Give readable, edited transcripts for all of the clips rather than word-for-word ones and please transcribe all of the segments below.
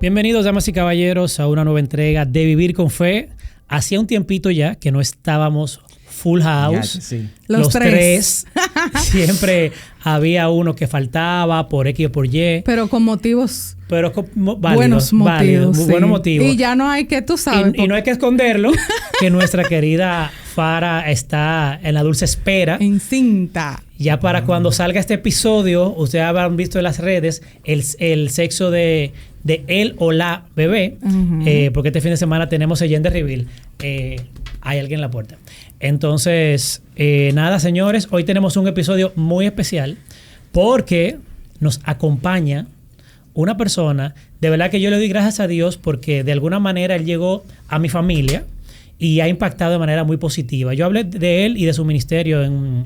Bienvenidos, damas y caballeros, a una nueva entrega de Vivir con Fe. Hacía un tiempito ya que no estábamos full house. Ya, sí. Los tres. Siempre había uno que faltaba por X o por Y. Pero con motivos. Pero Buenos motivos. muy buenos motivos. Y ya no hay que, tú sabes. Y no hay que esconderlo, que nuestra querida Farah está en la dulce espera. En cinta. Ya para cuando salga este episodio, ustedes habrán visto en las redes el sexo de él o la bebé, porque este fin de semana tenemos el gender reveal. Hay alguien en la puerta. Entonces, nada, señores, hoy tenemos un episodio muy especial porque nos acompaña una persona, de verdad que yo le doy gracias a Dios porque de alguna manera él llegó a mi familia y ha impactado de manera muy positiva. Yo hablé de él y de su ministerio en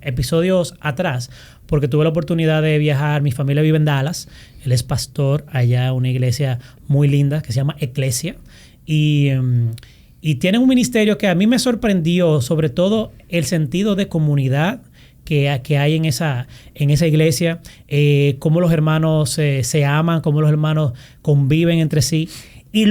episodios atrás, porque tuve la oportunidad de viajar. Mi familia vive en Dallas. Él es pastor allá en una iglesia muy linda que se llama Eclesia. Y tienen un ministerio que a mí me sorprendió, sobre todo el sentido de comunidad que hay en esa iglesia, cómo los hermanos se aman, cómo los hermanos conviven entre sí. Y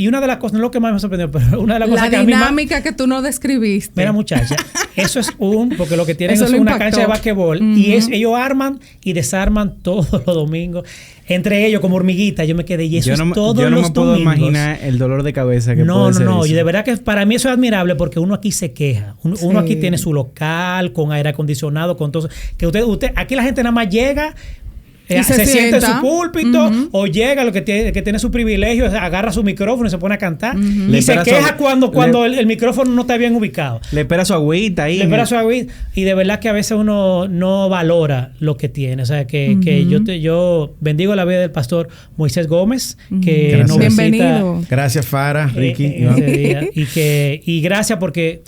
una de las cosas, no es lo que más me sorprendió, pero una de las cosas que a mí la dinámica que tú no describiste. Mira, muchacha, eso es porque lo que tienen es una cancha de basquetbol y ellos arman y desarman todos los domingos. Entre ellos, como hormiguitas, yo me quedé y eso es todos los domingos. Yo no me puedo imaginar el dolor de cabeza que puede ser. No. Y de verdad que para mí eso es admirable porque uno aquí se queja. Uno aquí tiene su local con aire acondicionado, con todo. Que usted, aquí la gente nada más llega, se sienta en su púlpito o llega lo que tiene su privilegio, agarra su micrófono y se pone a cantar y se queja cuando el micrófono no está bien ubicado. Le espera su agüita ahí. Y de verdad que a veces uno no valora lo que tiene. O sea, que yo bendigo la vida del pastor Moisés Gómez, que nos visita. Bienvenido. Gracias, Farah, Ricky. Y gracias porque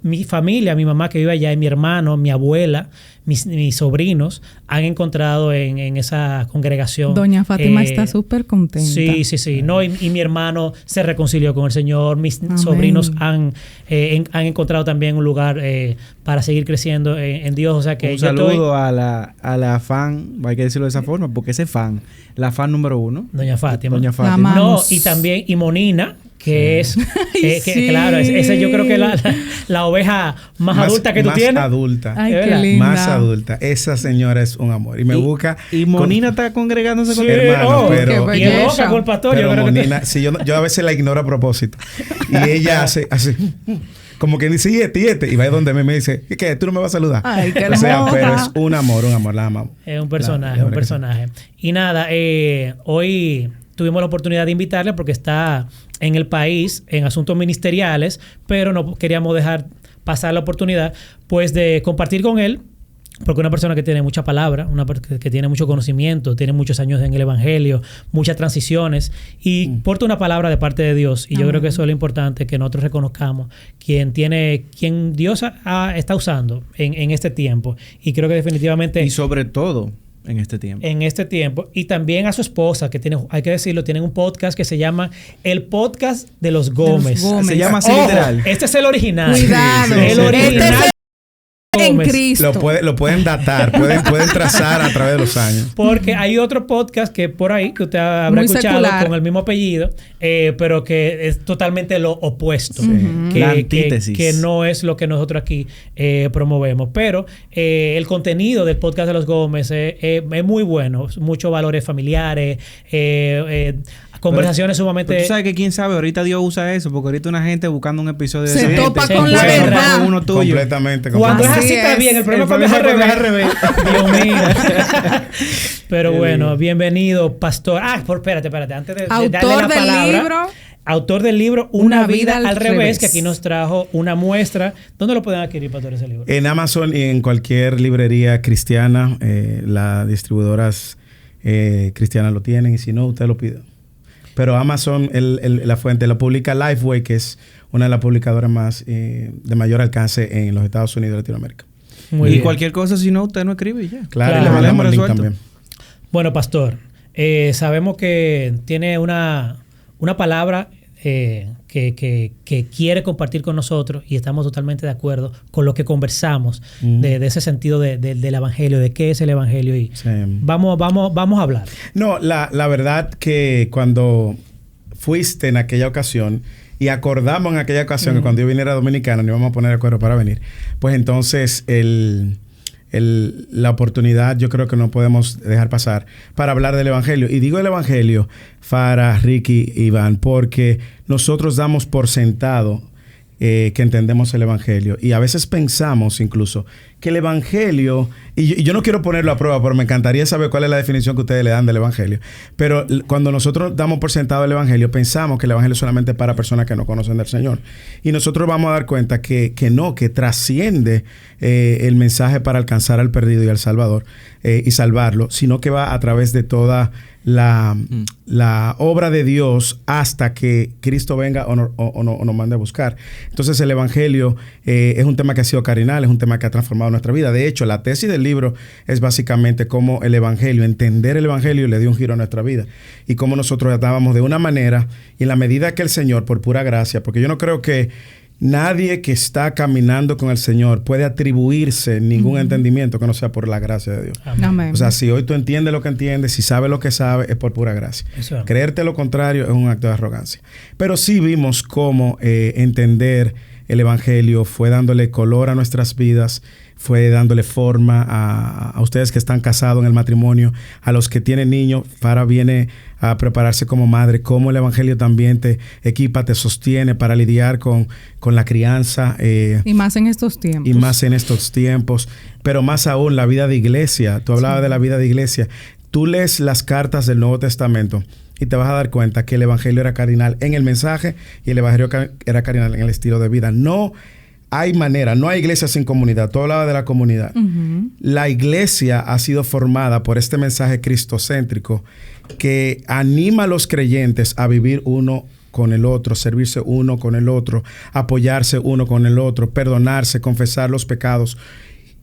mi familia, mi mamá que vive allá, y mi hermano, mi abuela, mis sobrinos han encontrado en esa congregación. Doña Fátima está súper contenta. Sí. No, y mi hermano se reconcilió con el Señor. Mis sobrinos han encontrado también un lugar para seguir creciendo en Dios. O sea que un saludo a la fan, hay que decirlo de esa forma, porque ese fan, la fan número 1. Doña Fátima. No, y también Monina, que es, claro, ese yo creo que la oveja más adulta que tú tienes. Más adulta. Ay, qué linda. Más adulta. Esa señora es un amor. Y me busca. Y Monina está congregándose con hermano, pero. Y es loca con el pastor. Pero Monina, yo a veces la ignoro a propósito. Y ella hace así. Como que dice, y va donde me dice, ¿qué? ¿Tú no me vas a saludar? Ay, qué hermosa. O sea, pero es un amor, la amamos. Es un personaje, Y nada, hoy tuvimos la oportunidad de invitarle porque está en el país en asuntos ministeriales, pero no queríamos dejar pasar la oportunidad pues de compartir con él, porque una persona que tiene mucha palabra, que tiene mucho conocimiento, tiene muchos años en el evangelio, muchas transiciones y porta una palabra de parte de Dios. Y yo creo que eso es lo importante, que nosotros reconozcamos quien Dios está usando en este tiempo. Y creo que definitivamente... Y sobre todo en este tiempo. Y también a su esposa, que tiene, hay que decirlo, tienen un podcast que se llama El Podcast de los Gómez. Se llama así literal. Este es el original. Cuidado. El original. En Cristo. Lo pueden datar, pueden trazar a través de los años. Porque hay otro podcast que por ahí que usted habrá muy escuchado secular, con el mismo apellido, pero que es totalmente lo opuesto. La antítesis. Que no es lo que nosotros aquí promovemos. Pero el contenido del podcast de los Gómez es muy bueno. Muchos valores familiares, conversaciones sumamente... Pero tú sabes que quién sabe, ahorita Dios usa eso, porque ahorita una gente buscando un episodio de se esa topa gente, con la verdad. Uno tuyo. Completamente. Cuando es así está bien, el problema es al revés. Dios mío. Pero bueno, bienvenido, pastor. Espérate. Antes de darle la palabra. Autor del libro Una vida al revés, que aquí nos trajo una muestra. ¿Dónde lo pueden adquirir, pastor, ese libro? En Amazon y en cualquier librería cristiana. Las distribuidoras cristianas lo tienen, y si no, usted lo pide. Pero Amazon, la fuente, lo publica Lifeway, que es una de las publicadoras más de mayor alcance en los Estados Unidos y Latinoamérica. Muy bien. Cualquier cosa, si no, usted no escribe y ya. Claro, y le mandamos el link también. Bueno, pastor, sabemos que tiene una palabra que quiere compartir con nosotros y estamos totalmente de acuerdo con lo que conversamos de ese sentido del evangelio, de qué es el evangelio y vamos a hablar. No, la verdad que cuando fuiste en aquella ocasión y acordamos en aquella ocasión que cuando yo viniera a Dominicana nos íbamos a poner de acuerdo para venir, pues entonces la oportunidad yo creo que no podemos dejar pasar para hablar del evangelio. Y digo el evangelio, Farah, Ricky, Iván, porque nosotros damos por sentado que entendemos el evangelio y a veces pensamos incluso que el evangelio, y yo no quiero ponerlo a prueba, pero me encantaría saber cuál es la definición que ustedes le dan del evangelio, pero cuando nosotros damos por sentado el evangelio, pensamos que el evangelio es solamente para personas que no conocen del Señor, y nosotros vamos a dar cuenta que no, que trasciende el mensaje para alcanzar al perdido y al Salvador y salvarlo, sino que va a través de toda la obra de Dios hasta que Cristo venga o nos mande a buscar. Entonces el evangelio es un tema que ha sido cardinal, es un tema que ha transformado nuestra vida. De hecho, la tesis del libro es básicamente cómo el evangelio, entender el evangelio le dio un giro a nuestra vida y cómo nosotros estábamos de una manera y en la medida que el Señor, por pura gracia, porque yo no creo que nadie que está caminando con el Señor puede atribuirse ningún entendimiento que no sea por la gracia de Dios. Amén. O sea, si hoy tú entiendes lo que entiendes, si sabes lo que sabes, es por pura gracia. Eso. Creerte lo contrario es un acto de arrogancia. Pero sí vimos cómo entender el evangelio fue dándole color a nuestras vidas, fue dándole forma a ustedes que están casados en el matrimonio, a los que tienen niños. Farah viene a prepararse como madre, cómo el evangelio también te equipa, te sostiene para lidiar con la crianza. Y más en estos tiempos. Y más en estos tiempos. Pero más aún la vida de iglesia. Tú hablabas de la vida de iglesia. Tú lees las cartas del Nuevo Testamento y te vas a dar cuenta que el evangelio era cardinal en el mensaje y el evangelio era cardinal en el estilo de vida. No hay manera, no hay iglesia sin comunidad. Tú hablabas de la comunidad. La iglesia ha sido formada por este mensaje cristocéntrico que anima a los creyentes a vivir uno con el otro, servirse uno con el otro, apoyarse uno con el otro, perdonarse, confesar los pecados.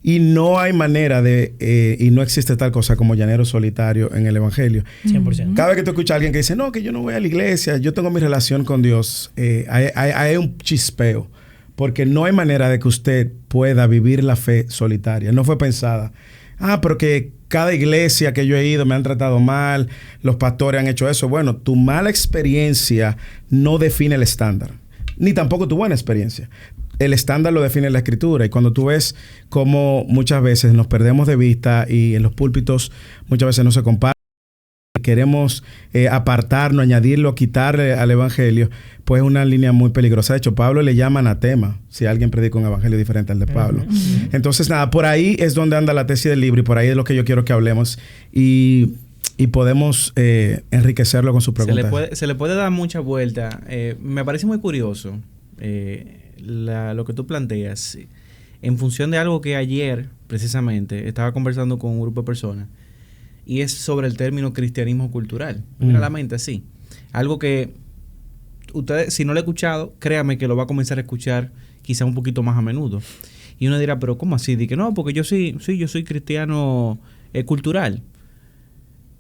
Y no hay manera y no existe tal cosa como llanero solitario en el evangelio. 100%. Cada vez que tú escuchas a alguien que dice, no, que yo no voy a la iglesia, yo tengo mi relación con Dios, hay un chispeo. Porque no hay manera de que usted pueda vivir la fe solitaria. No fue pensada. Pero que cada iglesia que yo he ido me han tratado mal, los pastores han hecho eso. Bueno, tu mala experiencia no define el estándar, ni tampoco tu buena experiencia. El estándar lo define la Escritura. Y cuando tú ves cómo muchas veces nos perdemos de vista y en los púlpitos muchas veces no se compara, queremos apartarnos, añadirlo, quitarle al evangelio, pues es una línea muy peligrosa. De hecho, Pablo le llama anatema si alguien predica un evangelio diferente al de Pablo. Entonces, nada, por ahí es donde anda la tesis del libro y por ahí es lo que yo quiero que hablemos y podemos enriquecerlo con su pregunta. Se le puede dar mucha vuelta. Me parece muy curioso lo que tú planteas en función de algo que ayer, precisamente, estaba conversando con un grupo de personas. Y es sobre el término cristianismo cultural. Mira la mente así. Algo que ustedes, si no lo he escuchado, créame que lo va a comenzar a escuchar quizá un poquito más a menudo. Y uno dirá, pero ¿cómo así? Dice, no, porque yo soy cristiano cultural.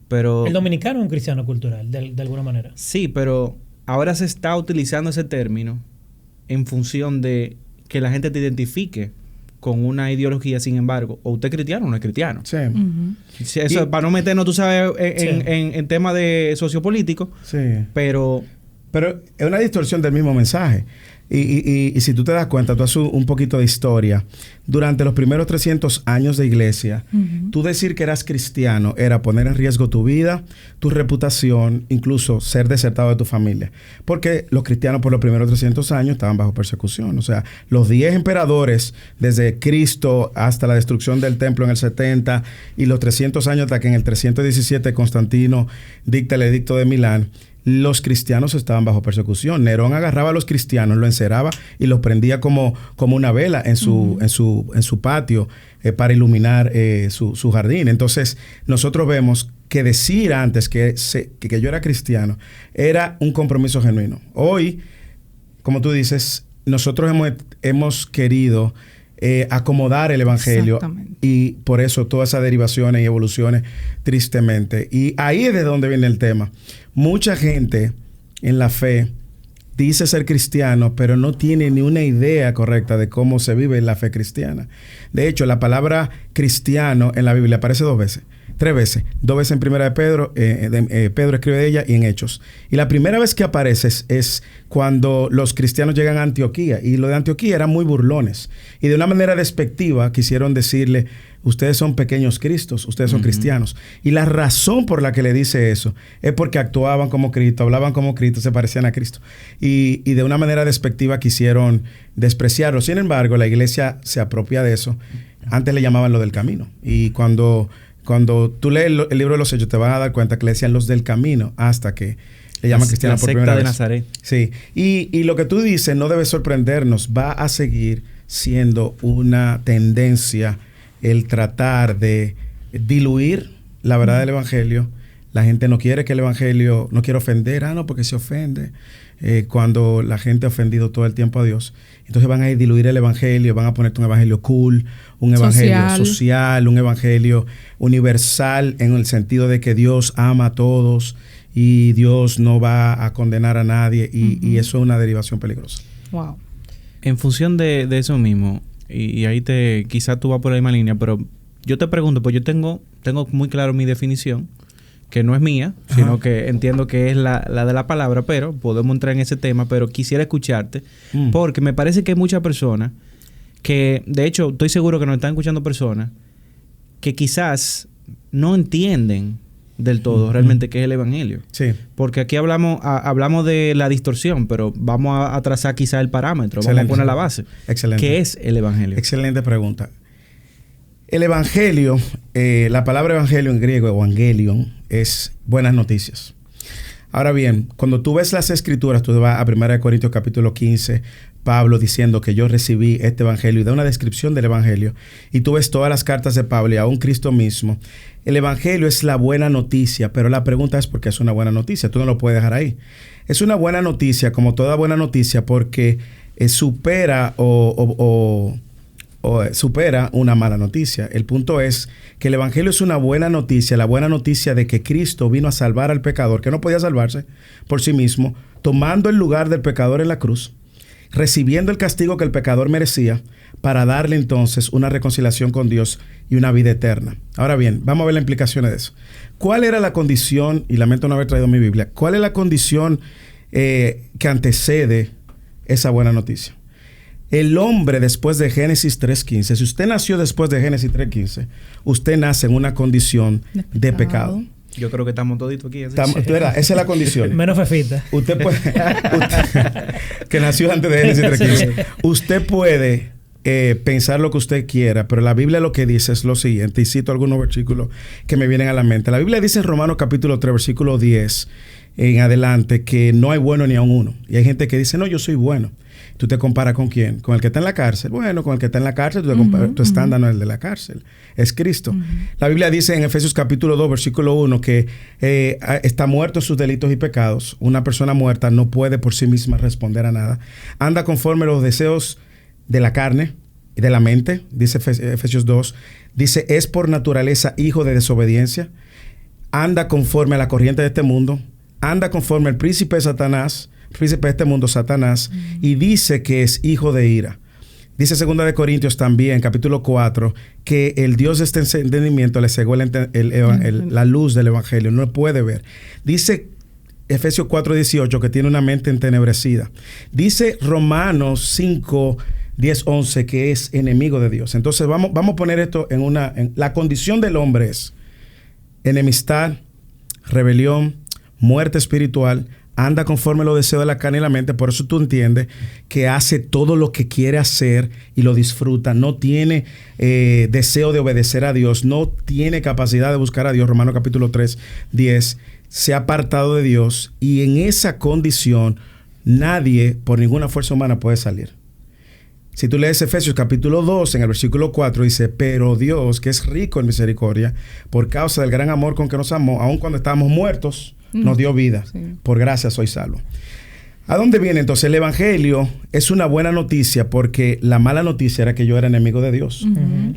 Pero el dominicano es un cristiano cultural, de alguna manera. Sí, pero ahora se está utilizando ese término en función de que la gente te identifique con una ideología, sin embargo, o usted es cristiano o no es cristiano. Sí. Eso, para no meternos, tú sabes, en temas de sociopolítico. Sí. Pero es una distorsión del mismo mensaje. Y si tú te das cuenta, tú haces un poquito de historia. Durante los primeros 300 años de iglesia, tú decir que eras cristiano era poner en riesgo tu vida, tu reputación, incluso ser desertado de tu familia. Porque los cristianos por los primeros 300 años estaban bajo persecución. O sea, los 10 emperadores, desde Cristo hasta la destrucción del templo en el 70 y los 300 años hasta que en el 317 Constantino dicta el edicto de Milán, los cristianos estaban bajo persecución. Nerón agarraba a los cristianos, los encerraba y los prendía como una vela en su patio para iluminar su jardín. Entonces, nosotros vemos que decir antes que yo era cristiano era un compromiso genuino. Hoy, como tú dices, nosotros hemos querido acomodar el evangelio y por eso todas esas derivaciones y evoluciones, tristemente. Y ahí es de donde viene el tema. Mucha gente en la fe dice ser cristiano, pero no tiene ni una idea correcta de cómo se vive la fe cristiana. De hecho, la palabra cristiano en la Biblia aparece 2 veces. 3 veces. 2 veces en Primera de Pedro, Pedro escribe de ella, y en Hechos. Y la primera vez que aparece es cuando los cristianos llegan a Antioquía. Y lo de Antioquía eran muy burlones. Y de una manera despectiva quisieron decirle, ustedes son pequeños cristos, ustedes son cristianos. Y la razón por la que le dice eso es porque actuaban como Cristo, hablaban como Cristo, se parecían a Cristo. Y de una manera despectiva quisieron despreciarlo. Sin embargo, la iglesia se apropia de eso. Antes le llamaban lo del camino. Y cuando tú lees el libro de los Hechos, te vas a dar cuenta que le decían los del camino hasta que le llaman cristianos por primera vez. La secta de Nazaret. Sí. Y lo que tú dices no debe sorprendernos. Va a seguir siendo una tendencia el tratar de diluir la verdad del evangelio. La gente no quiere que el evangelio, no quiere ofender. No, porque se ofende. Cuando la gente ha ofendido todo el tiempo a Dios. Entonces van a diluir el evangelio, van a ponerte un evangelio cool, un evangelio social, un evangelio universal en el sentido de que Dios ama a todos y Dios no va a condenar a nadie y eso es una derivación peligrosa. Wow. En función de eso mismo, y ahí quizás tú vas por la misma línea, pero yo te pregunto, pues yo tengo muy claro mi definición, que no es mía, sino que entiendo que es la de la palabra, pero podemos entrar en ese tema, pero quisiera escucharte, porque me parece que hay muchas personas que, de hecho, estoy seguro que nos están escuchando personas que quizás no entienden del todo realmente qué es el evangelio. Sí. Porque aquí hablamos de la distorsión, pero vamos a trazar quizás el parámetro, vamos a poner la base. Excelente. ¿Qué es el evangelio? Excelente pregunta. El evangelio, la palabra evangelio en griego, evangelion, es buenas noticias. Ahora bien, cuando tú ves las escrituras, tú vas a 1 Corintios capítulo 15, Pablo diciendo que yo recibí este evangelio y da una descripción del evangelio, y tú ves todas las cartas de Pablo y aún Cristo mismo. El evangelio es la buena noticia, pero la pregunta es ¿por qué es una buena noticia? Tú no lo puedes dejar ahí. Es una buena noticia, como toda buena noticia, porque supera supera una mala noticia. El punto es que el evangelio es una buena noticia, la buena noticia de que Cristo vino a salvar al pecador, que no podía salvarse por sí mismo, tomando el lugar del pecador en la cruz, recibiendo el castigo que el pecador merecía, para darle entonces una reconciliación con Dios y una vida eterna. Ahora bien, vamos a ver las implicaciones de eso. ¿Cuál era la condición? Y lamento no haber traído mi Biblia. ¿Cuál es la condición que antecede esa buena noticia? El hombre después de Génesis 3.15, si usted nació después de Génesis 3.15, usted nace en una condición de pecado. Yo creo que estamos toditos aquí. Esa es la condición. Menos Fefita. Usted puede... que nació antes de Génesis 3.15. Usted puede pensar lo que usted quiera, pero la Biblia lo que dice es lo siguiente, y cito algunos versículos que me vienen a la mente. La Biblia dice en Romanos capítulo 3, versículo 10 en adelante, que no hay bueno ni aun uno. Y hay gente que dice, no, yo soy bueno. ¿Tú te comparas con quién? ¿Con el que está en la cárcel? Bueno, con el que está en la cárcel, tu estándar no es el de la cárcel, es Cristo. La Biblia dice en Efesios capítulo 2, versículo 1, que está muerto en sus delitos y pecados. Una persona muerta no puede por sí misma responder a nada. Anda conforme a los deseos de la carne y de la mente, dice Efesios 2. Dice, es por naturaleza hijo de desobediencia. Anda conforme a la corriente de este mundo. Anda conforme al príncipe de Satanás, príncipe de este mundo, Satanás, y dice que es hijo de ira. Dice 2 de Corintios también, capítulo 4, que el Dios de este entendimiento le cegó la luz del evangelio, no puede ver. Dice Efesios 4:18 que tiene una mente entenebrecida. Dice Romanos 5, 10, 11 que es enemigo de Dios. Entonces vamos a poner esto en la condición del hombre es enemistad, rebelión, muerte espiritual, anda conforme a los deseos de la carne y la mente. Por eso tú entiendes que hace todo lo que quiere hacer y lo disfruta. No tiene deseo de obedecer a Dios. No tiene capacidad de buscar a Dios. Romanos capítulo 3, 10. Se ha apartado de Dios. Y en esa condición nadie por ninguna fuerza humana puede salir. Si tú lees Efesios capítulo 2, en el versículo 4, dice, pero Dios, que es rico en misericordia, por causa del gran amor con que nos amó, aun cuando estábamos muertos, nos dio vida. Sí. Por gracia soy salvo. ¿A dónde viene entonces? El Evangelio es una buena noticia porque la mala noticia era que yo era enemigo de Dios.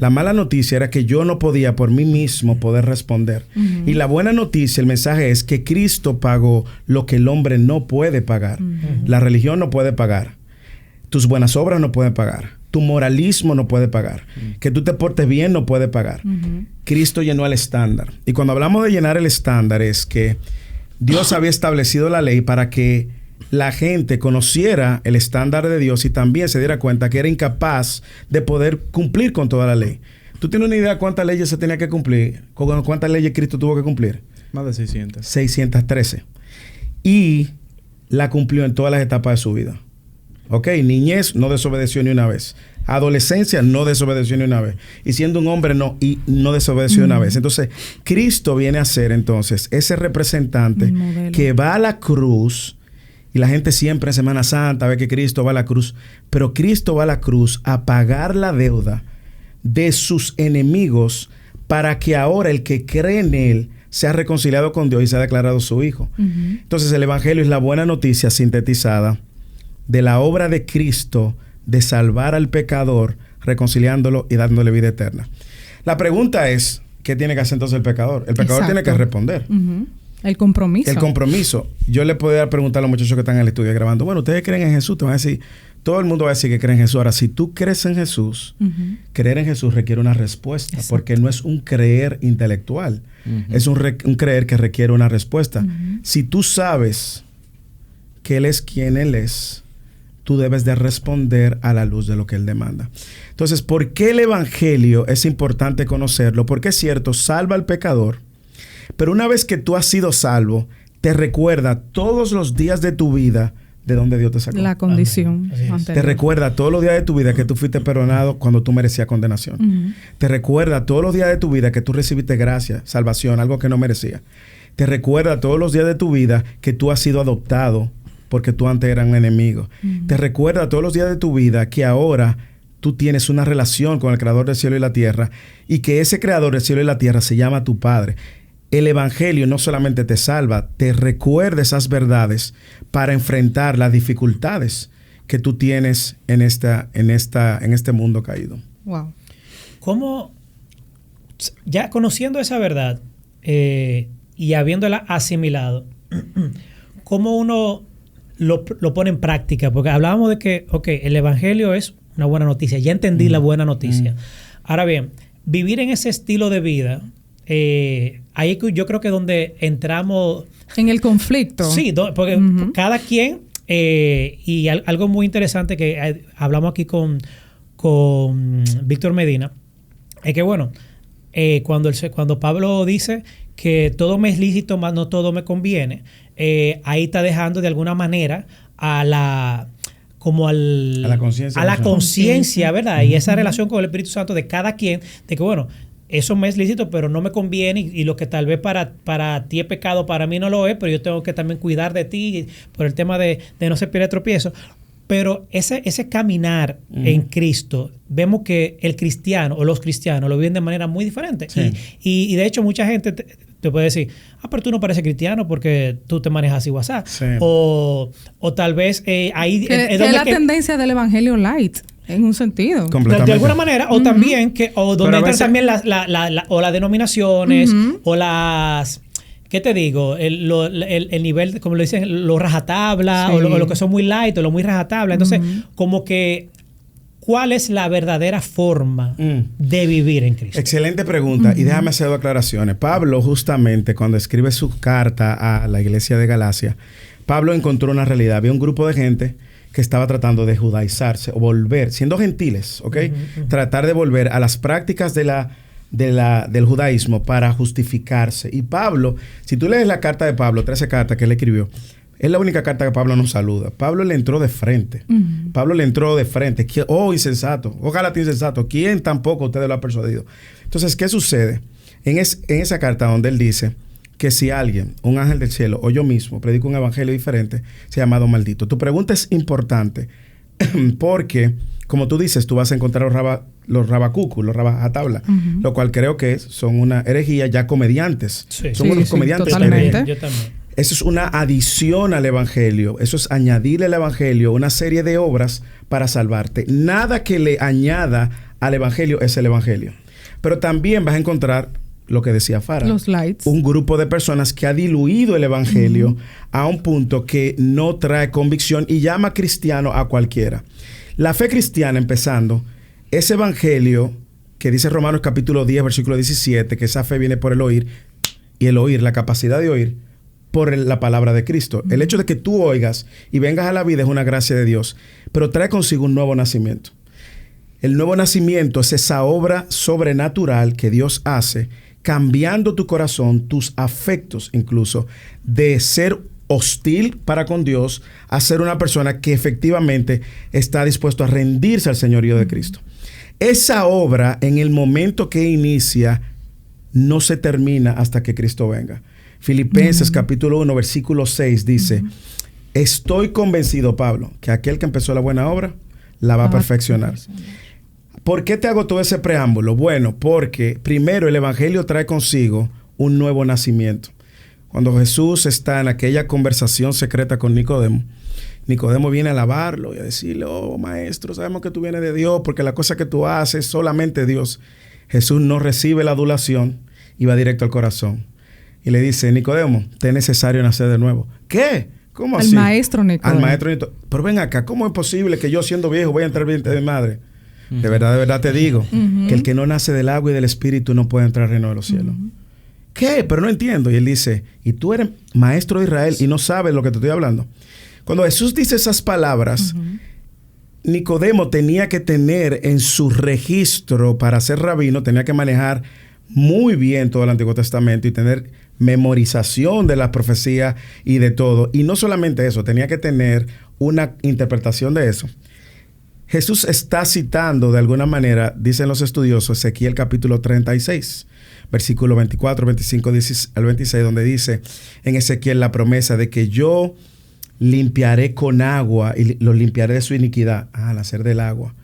La mala noticia era que yo no podía por mí mismo poder responder. Y la buena noticia, el mensaje es que Cristo pagó lo que el hombre no puede pagar. La religión no puede pagar. Tus buenas obras no pueden pagar. Tu moralismo no puede pagar. Que tú te portes bien no puede pagar. Cristo llenó el estándar. Y cuando hablamos de llenar el estándar es que Dios había establecido la ley para que la gente conociera el estándar de Dios y también se diera cuenta que era incapaz de poder cumplir con toda la ley. ¿Tú tienes una idea cuántas leyes se tenía que cumplir? ¿Cuántas leyes Cristo tuvo que cumplir? Más de 600. 613. Y la cumplió en todas las etapas de su vida. ¿Ok? Niñez no desobedeció ni una vez. Adolescencia no desobedeció ni una vez. Y siendo un hombre no desobedeció ni una vez. Entonces, Cristo viene a ser entonces ese representante que va a la cruz. Y la gente siempre en Semana Santa ve que Cristo va a la cruz. Pero Cristo va a la cruz a pagar la deuda de sus enemigos para que ahora el que cree en Él sea reconciliado con Dios y sea declarado su hijo. Entonces el Evangelio es la buena noticia sintetizada de la obra de Cristo de salvar al pecador, reconciliándolo y dándole vida eterna. La pregunta es, ¿qué tiene que hacer entonces el pecador? El pecador tiene que responder. El compromiso. El compromiso. Yo le podría preguntar a los muchachos que están en el estudio grabando, bueno, ¿ustedes creen en Jesús? Te van a decir, todo el mundo va a decir que cree en Jesús. Ahora, si tú crees en Jesús, creer en Jesús requiere una respuesta, porque no es un creer intelectual, es un creer que requiere una respuesta. Si tú sabes que Él es quien Él es, tú debes de responder a la luz de lo que Él demanda. Entonces, ¿por qué el Evangelio es importante conocerlo? Porque es cierto, salva al pecador, pero una vez que tú has sido salvo, te recuerda todos los días de tu vida de dónde Dios te sacó. La condición anterior. Te recuerda todos los días de tu vida que tú fuiste perdonado cuando tú merecías condenación. Te recuerda todos los días de tu vida que tú recibiste gracia, salvación, algo que no merecías. Te recuerda todos los días de tu vida que tú has sido adoptado porque tú antes eras un enemigo. Te recuerda todos los días de tu vida que ahora tú tienes una relación con el Creador del cielo y la tierra y que ese Creador del cielo y la tierra se llama tu Padre. El Evangelio no solamente te salva, te recuerda esas verdades para enfrentar las dificultades que tú tienes en este mundo caído. Wow. ¿Cómo, ya conociendo esa verdad y habiéndola asimilado, cómo uno lo pone en práctica? Porque hablábamos de que, el Evangelio es una buena noticia. Ya entendí la buena noticia. Ahora bien, vivir en ese estilo de vida, ahí yo creo que donde entramos... En el conflicto. Sí, porque cada quien... y algo muy interesante que hablamos aquí con Víctor Medina, es que bueno, cuando Pablo dice que todo me es lícito, mas no todo me conviene, ahí está dejando de alguna manera a la conciencia, ¿verdad? Y esa relación con el Espíritu Santo de cada quien, de que bueno, eso me es lícito, pero no me conviene, y lo que tal vez para ti es pecado, para mí no lo es, pero yo tengo que también cuidar de ti por el tema de no ser piedra de tropiezo. Pero ese caminar en Cristo, vemos que el cristiano o los cristianos lo viven de manera muy diferente. Sí. Y de hecho mucha gente te puede decir, pero tú no pareces cristiano porque tú te manejas así WhatsApp. Sí. O tal vez ahí... Es la tendencia del Evangelio Light. En un sentido. De alguna manera, o también donde entran también las denominaciones o las... ¿Qué te digo? El nivel, como lo dicen, los rajatabla, o lo que son muy light o lo muy rajatabla. Entonces, como que, ¿cuál es la verdadera forma de vivir en Cristo? Excelente pregunta. Y déjame hacer dos aclaraciones. Pablo, justamente, cuando escribe su carta a la iglesia de Galacia, Pablo encontró una realidad. Había un grupo de gente que estaba tratando de judaizarse o volver, siendo gentiles, ¿ok? Tratar de volver a las prácticas del judaísmo para justificarse. Y Pablo, si tú lees la carta de Pablo, 13 cartas que él escribió, es la única carta que Pablo nos saluda. Pablo le entró de frente. Pablo le entró de frente. Oh, insensato. Ojalá te insensato. ¿Quién tampoco ustedes lo ha persuadido? Entonces, ¿qué sucede? En esa carta donde él dice que si alguien, un ángel del cielo o yo mismo, predico un evangelio diferente, se ha llamado maldito. Tu pregunta es importante porque, como tú dices, tú vas a encontrar los rabacucus, los rabajatabla, lo cual creo que son una herejía ya comediantes. Sí. Son unos comediantes. Totalmente. Yo también. Eso es una adición al evangelio. Eso es añadirle al evangelio una serie de obras para salvarte. Nada que le añada al evangelio es el evangelio. Pero también vas a encontrar lo que decía Farah. Los lights. Un grupo de personas que ha diluido el evangelio a un punto que no trae convicción y llama cristiano a cualquiera. La fe cristiana, empezando, ese evangelio que dice Romanos capítulo 10, versículo 17, que esa fe viene por el oír, y el oír, la capacidad de oír, por la palabra de Cristo. El hecho de que tú oigas y vengas a la vida es una gracia de Dios, pero trae consigo un nuevo nacimiento. El nuevo nacimiento es esa obra sobrenatural que Dios hace, cambiando tu corazón, tus afectos incluso, de ser hostil para con Dios a ser una persona que efectivamente está dispuesto a rendirse al señorío de Cristo. Esa obra, en el momento que inicia, no se termina hasta que Cristo venga. Filipenses capítulo 1, versículo 6 dice, estoy convencido, Pablo, que aquel que empezó la buena obra la va a perfeccionar. ¿Por qué te hago todo ese preámbulo? Bueno, porque primero el evangelio trae consigo un nuevo nacimiento. Cuando Jesús está en aquella conversación secreta con Nicodemo, Nicodemo viene a alabarlo y a decirle, oh maestro, sabemos que tú vienes de Dios porque la cosa que tú haces es solamente Dios. Jesús no recibe la adulación y va directo al corazón. Y le dice, Nicodemo, te es necesario nacer de nuevo. ¿Qué? ¿Cómo así? Al maestro Nicodemo. Al maestro Nicodemo. Pero ven acá, ¿cómo es posible que yo siendo viejo voy a entrar bien de mi madre? De verdad te digo que el que no nace del agua y del espíritu no puede entrar al reino de los cielos. ¿Qué? Pero no entiendo. Y él dice, y tú eres maestro de Israel y no sabes lo que te estoy hablando. Cuando Jesús dice esas palabras, Nicodemo tenía que tener en su registro para ser rabino, tenía que manejar muy bien todo el Antiguo Testamento y tener memorización de las profecías y de todo. Y no solamente eso, tenía que tener una interpretación de eso. Jesús está citando de alguna manera, dicen los estudiosos, Ezequiel capítulo 36, versículo 24, 25 al 26, donde dice en Ezequiel la promesa de que yo limpiaré con agua y los limpiaré de su iniquidad. Nacer del agua.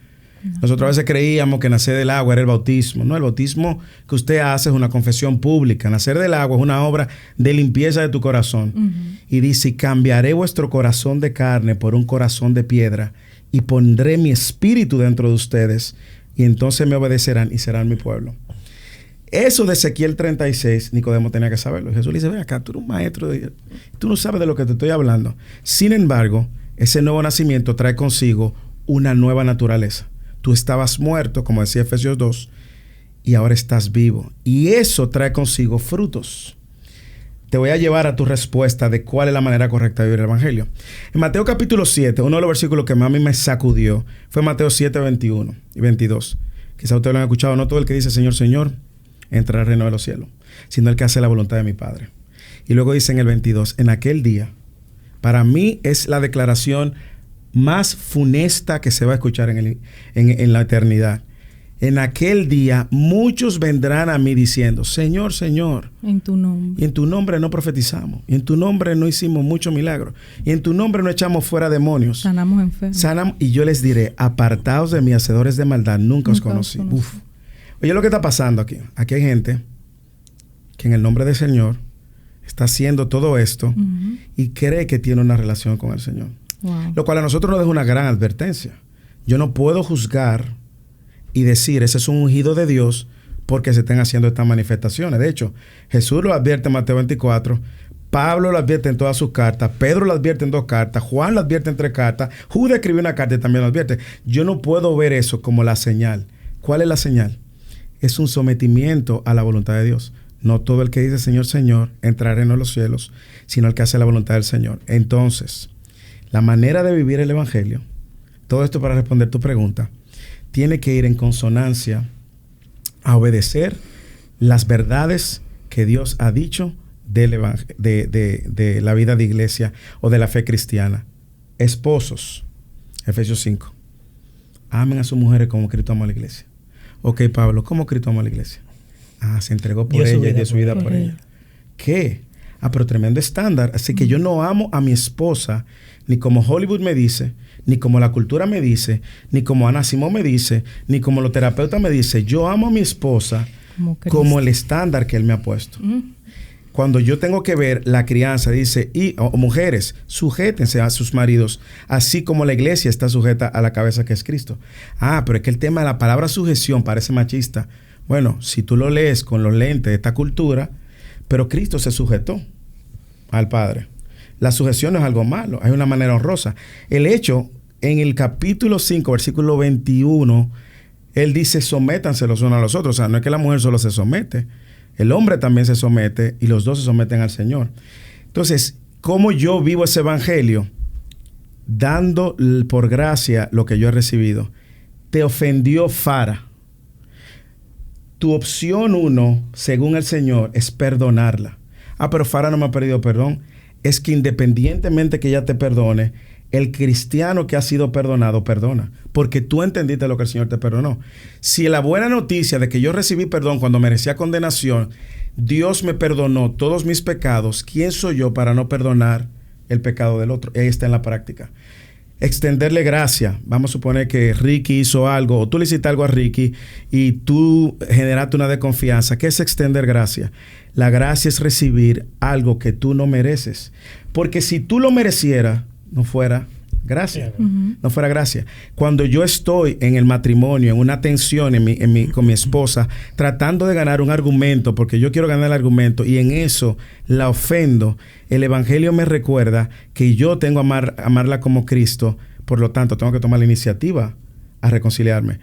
Nosotros a veces creíamos que nacer del agua era el bautismo. No, el bautismo que usted hace es una confesión pública. Nacer del agua es una obra de limpieza de tu corazón. Y dice, cambiaré vuestro corazón de carne por un corazón de piedra y pondré mi espíritu dentro de ustedes y entonces me obedecerán y serán mi pueblo. Eso de Ezequiel 36, Nicodemo tenía que saberlo. Jesús le dice, ve acá, tú eres un maestro, tú no sabes de lo que te estoy hablando. Sin embargo, ese nuevo nacimiento trae consigo una nueva naturaleza. Tú estabas muerto, como decía Efesios 2, y ahora estás vivo. Y eso trae consigo frutos. Te voy a llevar a tu respuesta de cuál es la manera correcta de vivir el evangelio. En Mateo capítulo 7, uno de los versículos que más a mí me sacudió fue Mateo 7, 21 y 22. Quizá ustedes lo han escuchado. No todo el que dice Señor, Señor, entrará al reino de los cielos, sino el que hace la voluntad de mi Padre. Y luego dice en el 22, en aquel día, para mí es la declaración más funesta que se va a escuchar en la eternidad. En aquel día muchos vendrán a mí diciendo, Señor, Señor, en tu nombre. Y en tu nombre no profetizamos, y en tu nombre no hicimos muchos milagros, y en tu nombre no echamos fuera demonios. Sanamos enfermos. Y yo les diré, apartaos de mí, hacedores de maldad, nunca os conocí. Oye, lo que está pasando aquí. Aquí hay gente que en el nombre del Señor está haciendo todo esto y cree que tiene una relación con el Señor. Wow. Lo cual a nosotros nos deja una gran advertencia. Yo no puedo juzgar y decir, ese es un ungido de Dios porque se estén haciendo estas manifestaciones. De hecho, Jesús lo advierte en Mateo 24, Pablo lo advierte en todas sus cartas, Pedro lo advierte en 2 cartas, Juan lo advierte en 3 cartas, Judas escribió una carta y también lo advierte. Yo no puedo ver eso como la señal. ¿Cuál es la señal? Es un sometimiento a la voluntad de Dios. No todo el que dice Señor, Señor, entrará en los cielos, sino el que hace la voluntad del Señor. Entonces, la manera de vivir el evangelio, todo esto para responder tu pregunta, tiene que ir en consonancia a obedecer las verdades que Dios ha dicho de la vida de iglesia o de la fe cristiana. Esposos, Efesios 5, amen a sus mujeres como Cristo amó a la iglesia. Ok, Pablo, ¿cómo Cristo amó a la iglesia? Se entregó por ella y dio su vida por ella. ¿Qué? Pero tremendo estándar. Así que yo no amo a mi esposa ni como Hollywood me dice, ni como la cultura me dice, ni como Ana Simón me dice, ni como los terapeutas me dice. Yo amo a mi esposa como el estándar que él me ha puesto. Cuando yo tengo que ver la crianza, dice, mujeres, sujétense a sus maridos, así como la iglesia está sujeta a la cabeza que es Cristo. Pero es que el tema de la palabra sujeción parece machista. Bueno, si tú lo lees con los lentes de esta cultura, pero Cristo se sujetó al Padre. La sujeción no es algo malo, hay una manera honrosa. El hecho, en el capítulo 5, versículo 21, él dice, sométanse los unos a los otros. O sea, no es que la mujer solo se somete, el hombre también se somete y los dos se someten al Señor. Entonces, ¿cómo yo vivo ese evangelio? Dando por gracia lo que yo he recibido. Te ofendió Fara. Tu opción 1, según el Señor, es perdonarla. Pero Fara no me ha pedido perdón. Es que independientemente que ella te perdone, el cristiano que ha sido perdonado, perdona. Porque tú entendiste lo que el Señor te perdonó. Si la buena noticia de que yo recibí perdón cuando merecía condenación, Dios me perdonó todos mis pecados, ¿quién soy yo para no perdonar el pecado del otro? Ahí está en la práctica. Extenderle gracia. Vamos a suponer que Ricky hizo algo, o tú le hiciste algo a Ricky y tú generaste una desconfianza. ¿Qué es extender gracia? La gracia es recibir algo que tú no mereces. Porque si tú lo merecieras, no fuera gracia. No fuera gracia. Cuando yo estoy en el matrimonio, en una tensión con mi esposa, tratando de ganar un argumento, porque yo quiero ganar el argumento, y en eso la ofendo, el evangelio me recuerda que yo tengo que amarla como Cristo, por lo tanto tengo que tomar la iniciativa a reconciliarme.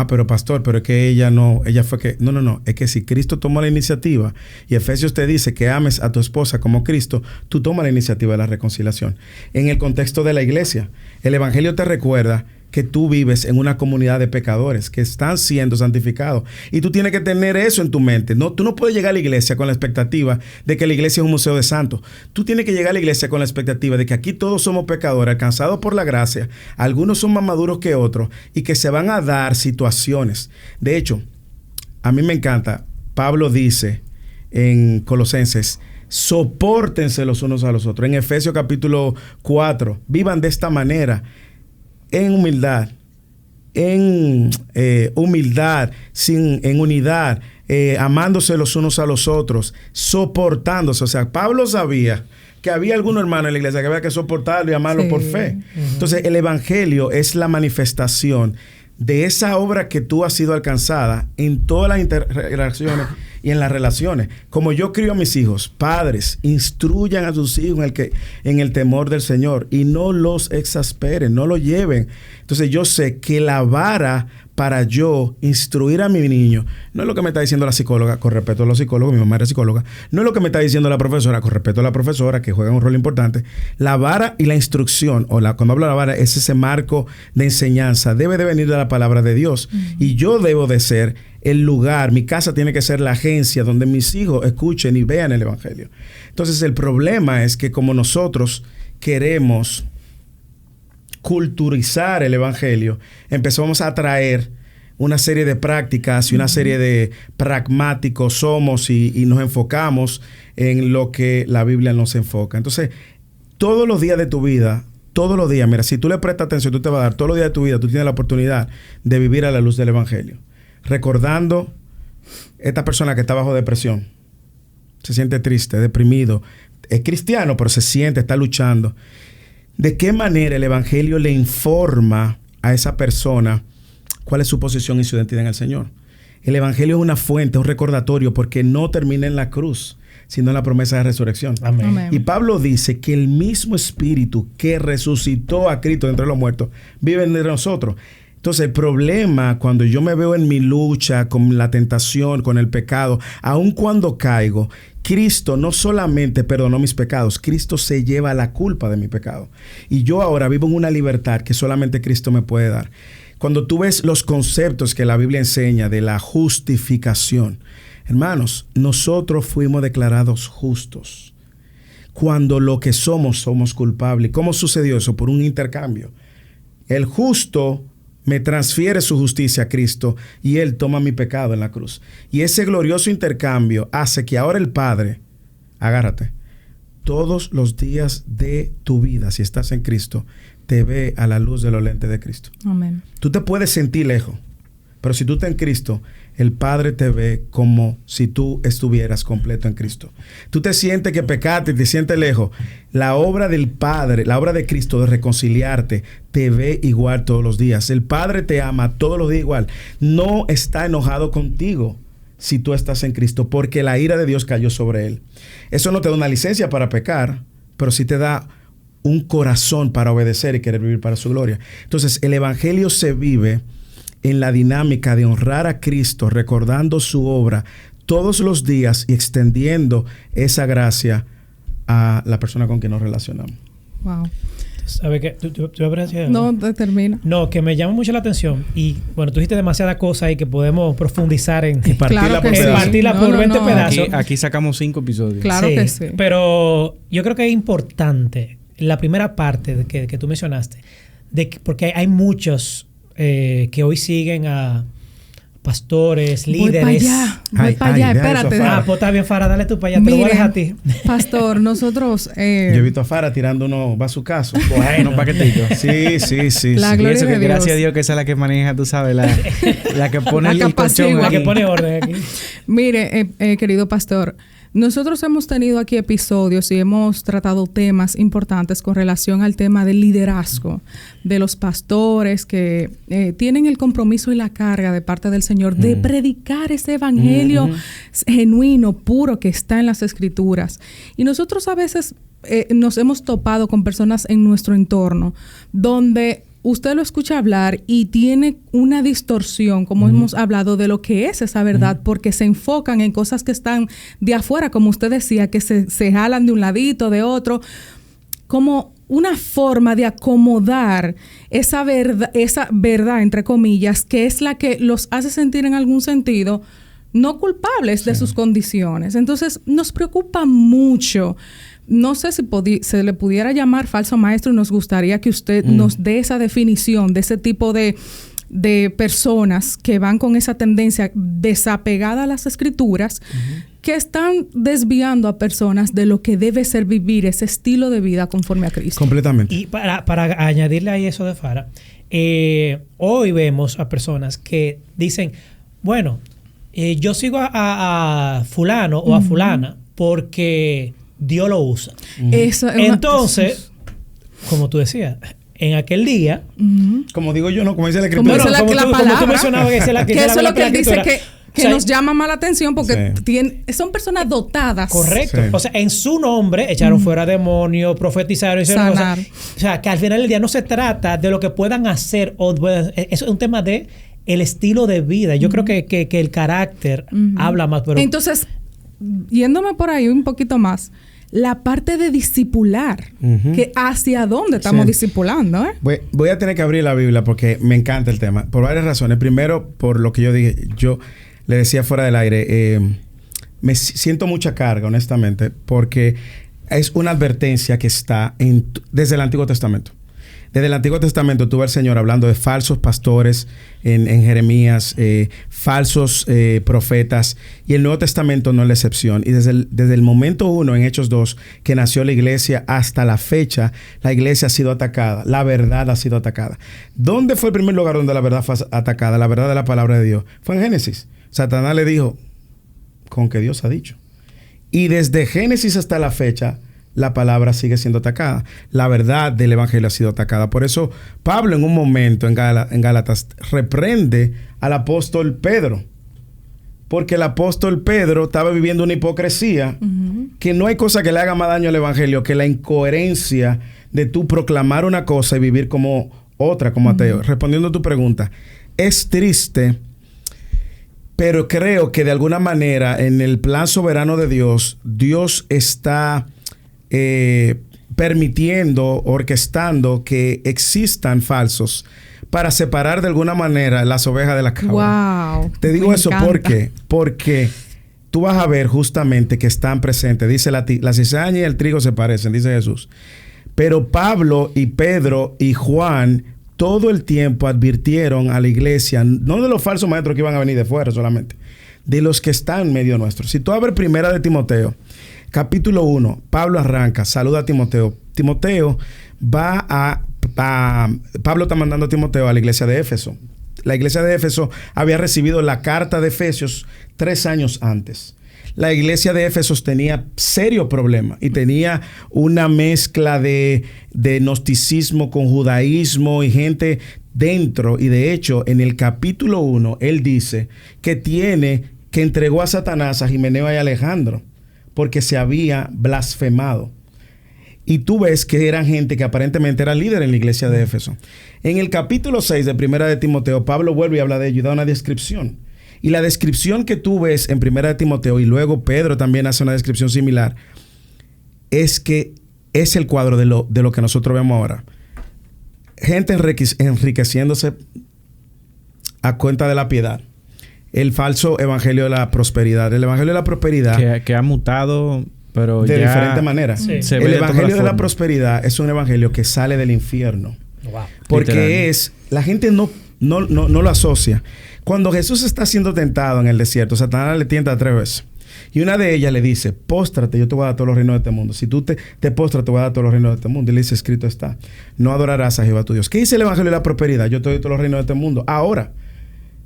Pero pastor, pero es que No, es que si Cristo tomó la iniciativa y Efesios te dice que ames a tu esposa como Cristo, tú tomas la iniciativa de la reconciliación. En el contexto de la iglesia, el evangelio te recuerda que tú vives en una comunidad de pecadores que están siendo santificados. Y tú tienes que tener eso en tu mente. Tú no puedes llegar a la iglesia con la expectativa de que la iglesia es un museo de santos. Tú tienes que llegar a la iglesia con la expectativa de que aquí todos somos pecadores, alcanzados por la gracia. Algunos son más maduros que otros y que se van a dar situaciones. De hecho, a mí me encanta. Pablo dice en Colosenses, sopórtense los unos a los otros. En Efesios capítulo 4, vivan de esta manera. En humildad, en unidad, amándose los unos a los otros, soportándose. O sea, Pablo sabía que había algunos hermanos en la iglesia que había que soportarlo y amarlo por fe. Entonces, el evangelio es la manifestación de esa obra que tú has sido alcanzada en todas las interrelaciones y en las relaciones. Como yo crío a mis hijos, padres, instruyan a sus hijos en el temor del Señor y no los exasperen, no lo lleven. Entonces yo sé que la vara para yo instruir a mi niño no es lo que me está diciendo la psicóloga, con respeto a los psicólogos, mi mamá era psicóloga, no es lo que me está diciendo la profesora, con respeto a la profesora, que juega un rol importante. La vara y la instrucción, cuando hablo de la vara, es ese marco de enseñanza, debe de venir de la palabra de Dios. Y yo debo de ser el lugar, mi casa tiene que ser la agencia donde mis hijos escuchen y vean el evangelio. Entonces el problema es que como nosotros queremos culturizar el evangelio, empezamos a traer una serie de prácticas y una serie de pragmáticos somos y nos enfocamos en lo que la Biblia nos enfoca. Entonces, todos los días de tu vida, todos los días, mira, si tú le prestas atención, tú te vas a dar, todos los días de tu vida, tú tienes la oportunidad de vivir a la luz del evangelio. Recordando esta persona que está bajo depresión, se siente triste, deprimido, es cristiano, pero se siente, está luchando. ¿De qué manera el evangelio le informa a esa persona cuál es su posición y su identidad en el Señor? El evangelio es una fuente, un recordatorio, porque no termina en la cruz, sino en la promesa de resurrección. Amén. Amén. Y Pablo dice que el mismo Espíritu que resucitó a Cristo de entre los muertos vive en nosotros. Entonces, el problema cuando yo me veo en mi lucha con la tentación, con el pecado, aun cuando caigo, Cristo no solamente perdonó mis pecados, Cristo se lleva la culpa de mi pecado. Y yo ahora vivo en una libertad que solamente Cristo me puede dar. Cuando tú ves los conceptos que la Biblia enseña de la justificación, hermanos, nosotros fuimos declarados justos. Cuando lo que somos culpables. ¿Cómo sucedió eso? Por un intercambio. El justo me transfiere su justicia a Cristo y Él toma mi pecado en la cruz. Y ese glorioso intercambio hace que ahora el Padre, agárrate, todos los días de tu vida, si estás en Cristo, te ve a la luz de los lentes de Cristo. Amén. Tú te puedes sentir lejos, Pero si tú estás en Cristo, el Padre te ve como si tú estuvieras completo en Cristo. Tú te sientes que pecaste y te sientes lejos. La obra del Padre, la obra de Cristo de reconciliarte, te ve igual todos los días. El Padre te ama todos los días igual. No está enojado contigo si tú estás en Cristo, porque la ira de Dios cayó sobre él. Eso no te da una licencia para pecar, pero sí te da un corazón para obedecer y querer vivir para su gloria. Entonces, el evangelio se vive en la dinámica de honrar a Cristo, recordando su obra todos los días y extendiendo esa gracia a la persona con quien nos relacionamos. Wow. ¿Sabes qué? ¿Tú No, termina. No, que me llama mucho la atención. Y bueno, tú dijiste demasiadas cosas ahí que podemos profundizar en... Y partirla Claro que por sí. pedazos. Partirla por 20 pedazos. Aquí sacamos 5 episodios. Claro que sí. Pero yo creo que es importante la primera parte de que tú mencionaste, porque hay muchos que hoy siguen a pastores, líderes. Voy para allá, deja eso, espérate. Farah. Pues está bien, Farah, dale tú para allá, te lo voy a dejar a ti. Pastor, nosotros... Yo he visto a Farah tirando unos bazucazos. Bueno, un paquetito. Sí. La sí. gloria Y eso de que Dios. gracias a Dios que esa es la que maneja, tú sabes, la que pone La el que colchón apacigua. La que aquí. pone orden aquí. Mire, querido pastor, nosotros hemos tenido aquí episodios y hemos tratado temas importantes con relación al tema del liderazgo, de los pastores que tienen el compromiso y la carga de parte del Señor de predicar ese evangelio genuino, puro que está en las Escrituras. Y nosotros a veces nos hemos topado con personas en nuestro entorno donde usted lo escucha hablar y tiene una distorsión, como hemos hablado, de lo que es esa verdad, porque se enfocan en cosas que están de afuera, como usted decía, que se jalan de un ladito, de otro, como una forma de acomodar esa verdad, entre comillas, que es la que los hace sentir en algún sentido no culpables de sus condiciones. Entonces, nos preocupa mucho. No sé si se le pudiera llamar falso maestro y nos gustaría que usted nos dé esa definición de ese tipo de personas que van con esa tendencia desapegada a las Escrituras, que están desviando a personas de lo que debe ser vivir ese estilo de vida conforme a Cristo. Completamente. Y para añadirle ahí eso de Farah, hoy vemos a personas que dicen, bueno, yo sigo a fulano o a fulana porque Dios lo usa. Eso es Entonces, como tú decías, en aquel día... Como digo yo, no, como dice la Como Escritura. dice la como palabra, tú mencionabas que esa es la que eso es lo que él dice que o sea, nos llama más la atención porque Sí. son personas dotadas. Correcto. Sí. O sea, en su nombre echaron fuera demonios, profetizaron, hicieron Sanar. cosas. O sea, que al final del día no se trata de lo que puedan hacer o eso es un tema de el estilo de vida. Yo creo que el carácter habla más. Pero Entonces, yéndome por ahí un poquito más, la parte de discipular, que hacia dónde estamos Sí. discipulando, ¿eh? Voy a tener que abrir la Biblia porque me encanta el tema. Por varias razones. Primero, por lo que yo dije. Yo le decía fuera del aire, me siento mucha carga, honestamente, porque es una advertencia que está desde el Antiguo Testamento. Desde el Antiguo Testamento tuve al Señor hablando de falsos pastores en Jeremías, falsos profetas, y el Nuevo Testamento no es la excepción. Y desde el momento 1 en Hechos 2, que nació la iglesia, hasta la fecha, la iglesia ha sido atacada, la verdad ha sido atacada. ¿Dónde fue el primer lugar donde la verdad fue atacada? La verdad de la palabra de Dios. Fue en Génesis. Satanás le dijo, con que Dios ha dicho. Y desde Génesis hasta la fecha, la palabra sigue siendo atacada. La verdad del evangelio ha sido atacada. Por eso Pablo en un momento en Gálatas reprende al apóstol Pedro. Porque el apóstol Pedro estaba viviendo una hipocresía que no hay cosa que le haga más daño al evangelio que la incoherencia de tú proclamar una cosa y vivir como otra, como ateo. Respondiendo a tu pregunta, es triste, pero creo que de alguna manera en el plan soberano de Dios, Dios está permitiendo, orquestando que existan falsos para separar de alguna manera las ovejas de la cabra. Wow. Te digo Me eso encanta. porque tú vas a ver justamente que están presentes. Dice la cizaña y el trigo se parecen, dice Jesús. Pero Pablo y Pedro y Juan todo el tiempo advirtieron a la iglesia, no de los falsos maestros que iban a venir de fuera solamente, de los que están en medio nuestro. Si tú abres Primera de Timoteo, capítulo 1, Pablo arranca, saluda a Timoteo. Timoteo Pablo está mandando a Timoteo a la iglesia de Éfeso. La iglesia de Éfeso había recibido la carta de Efesios 3 años antes. La iglesia de Éfeso tenía serio problema y tenía una mezcla de gnosticismo con judaísmo y gente dentro. Y de hecho, en el capítulo 1, él dice que entregó a Satanás a Himeneo y Alejandro porque se había blasfemado. Y tú ves que eran gente que aparentemente era líder en la iglesia de Éfeso. En el capítulo 6 de Primera de Timoteo, Pablo vuelve y habla de ello y da una descripción. Y la descripción que tú ves en Primera de Timoteo, y luego Pedro también hace una descripción similar, es que es el cuadro de lo que nosotros vemos ahora. Gente enriqueciéndose a cuenta de la piedad. El falso evangelio de la prosperidad. El evangelio de la prosperidad... Que ha mutado, pero de ya diferentes maneras. Sí. El evangelio de la prosperidad es un evangelio que sale del infierno. Wow. Porque la gente no lo asocia. Cuando Jesús está siendo tentado en el desierto, Satanás le tienta 3 veces. Y una de ellas le dice, póstrate, yo te voy a dar todos los reinos de este mundo. Si tú te postras, te voy a dar todos los reinos de este mundo. Y le dice, escrito está, no adorarás a Jehová tu Dios. ¿Qué dice el evangelio de la prosperidad? Yo te doy todos los reinos de este mundo. Ahora,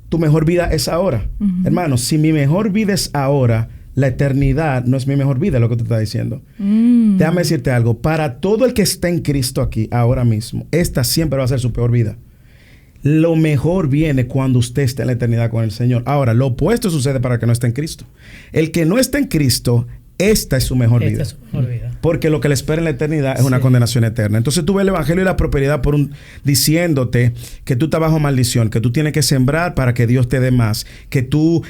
tu mejor vida es ahora. Hermano, si mi mejor vida es ahora, la eternidad no es mi mejor vida, lo que te está diciendo. Déjame decirte algo. Para todo el que está en Cristo aquí, ahora mismo, esta siempre va a ser su peor vida. Lo mejor viene cuando usted esté en la eternidad con el Señor. Ahora, lo opuesto sucede para el que no está en Cristo. El que no está en Cristo, esta es su mejor vida. Es su mejor vida. Porque lo que le espera en la eternidad es una condenación eterna. Entonces tú ves el evangelio y la prosperidad diciéndote que tú estás bajo maldición, que tú tienes que sembrar para que Dios te dé más, que tu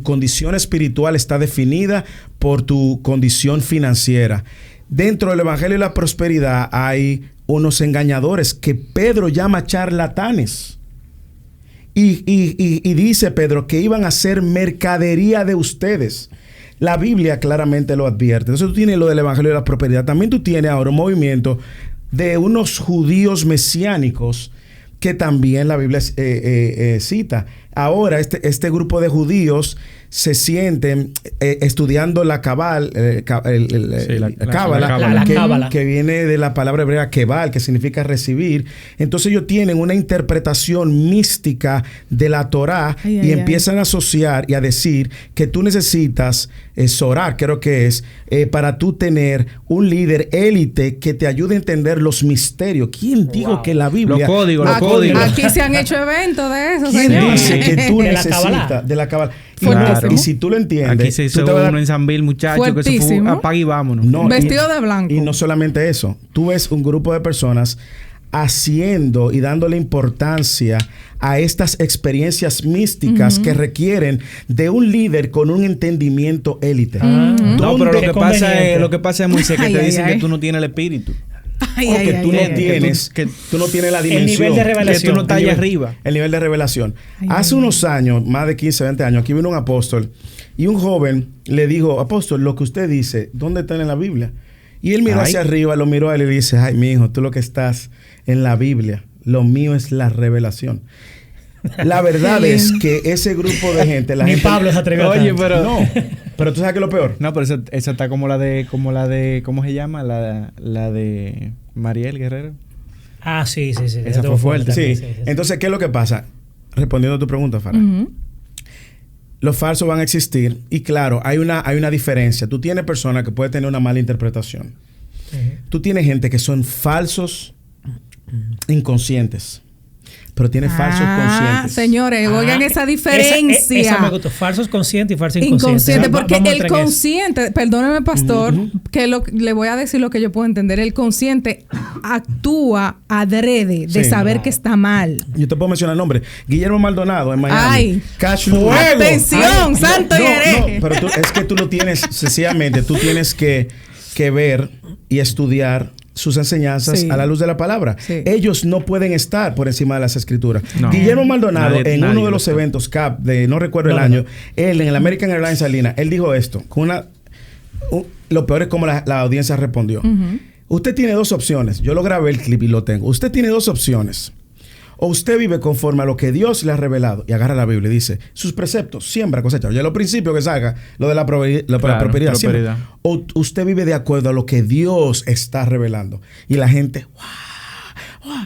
condición espiritual está definida por tu condición financiera. Dentro del evangelio y la prosperidad hay unos engañadores que Pedro llama charlatanes. Y dice Pedro que iban a hacer mercadería de ustedes. La Biblia claramente lo advierte. Entonces tú tienes lo del evangelio de la prosperidad. También tú tienes ahora un movimiento de unos judíos mesiánicos que también la Biblia cita. Ahora este grupo de judíos se sienten estudiando la Cábala, que viene de la palabra hebrea kebal, que significa recibir. Entonces ellos tienen una interpretación mística de la Torá y empiezan a asociar y a decir que tú necesitas Sorá, creo que es, para tú tener un líder élite que te ayude a entender los misterios. ¿Quién dijo que la Biblia... Los códigos. Aquí se han hecho eventos de eso, ¿Quién señor? dice que tú De la necesitas de la Cábala? Claro. Y si tú lo entiendes... Aquí se hizo uno en San Bill, muchachos, que se fue apaga y vámonos. No, vestido de blanco. Y no solamente eso. Tú ves un grupo de personas haciendo y dándole importancia a estas experiencias místicas que requieren de un líder con un entendimiento élite. No, pero lo que pasa es, Moisés, que te dicen que tú no tienes el espíritu. Que tú no tienes la dimensión. El nivel de revelación. Que tú no estás allá arriba. El nivel de revelación. Hace unos años, más de 15, 20 años, aquí vino un apóstol y un joven le dijo, apóstol, lo que usted dice, ¿dónde está en la Biblia? Y él miró hacia arriba, lo miró a él y le dice, ay, mi hijo, tú lo que estás en la Biblia, lo mío es la revelación. La verdad es que ese grupo de gente... Ni Pablo se atrevió. Oye, pero... No, pero tú sabes que es lo peor. No, pero esa está como la de... ¿Cómo se llama? La de Mariel Guerrero. Ah, sí. Esa fue fuerte. Sí. Entonces, ¿qué es lo que pasa? Respondiendo a tu pregunta, Farah. Los falsos van a existir. Y claro, hay una diferencia. Tú tienes personas que pueden tener una mala interpretación. Tú tienes gente que son falsos inconscientes. Pero tiene falsos conscientes. Señores, oigan esa diferencia. Esa me gustó. Falsos conscientes y falsos inconscientes. Porque el consciente, perdóneme, pastor, que le voy a decir lo que yo puedo entender. El consciente actúa adrede de saber que está mal. Yo te puedo mencionar el nombre. Guillermo Maldonado en Miami. ¡Ay! ¡Fuego! ¡Atención! ¡Santo y hereje! No, pero es que tú lo tienes, sencillamente, tú tienes que ver y estudiar sus enseñanzas a la luz de la palabra. Ellos no pueden estar por encima de las escrituras. No. Guillermo Maldonado, en uno de los eventos CAP, no recuerdo el año, él en el American Airlines Salinas, él dijo esto. Lo peor es cómo la audiencia respondió. Usted tiene 2 opciones. Yo lo grabé el clip y lo tengo. Usted tiene 2 opciones. O usted vive conforme a lo que Dios le ha revelado y agarra la Biblia y dice, sus preceptos, siembra, cosecha. Oye, lo principio que salga, lo de la prosperidad. O usted vive de acuerdo a lo que Dios está revelando. Y la gente, ¡wow!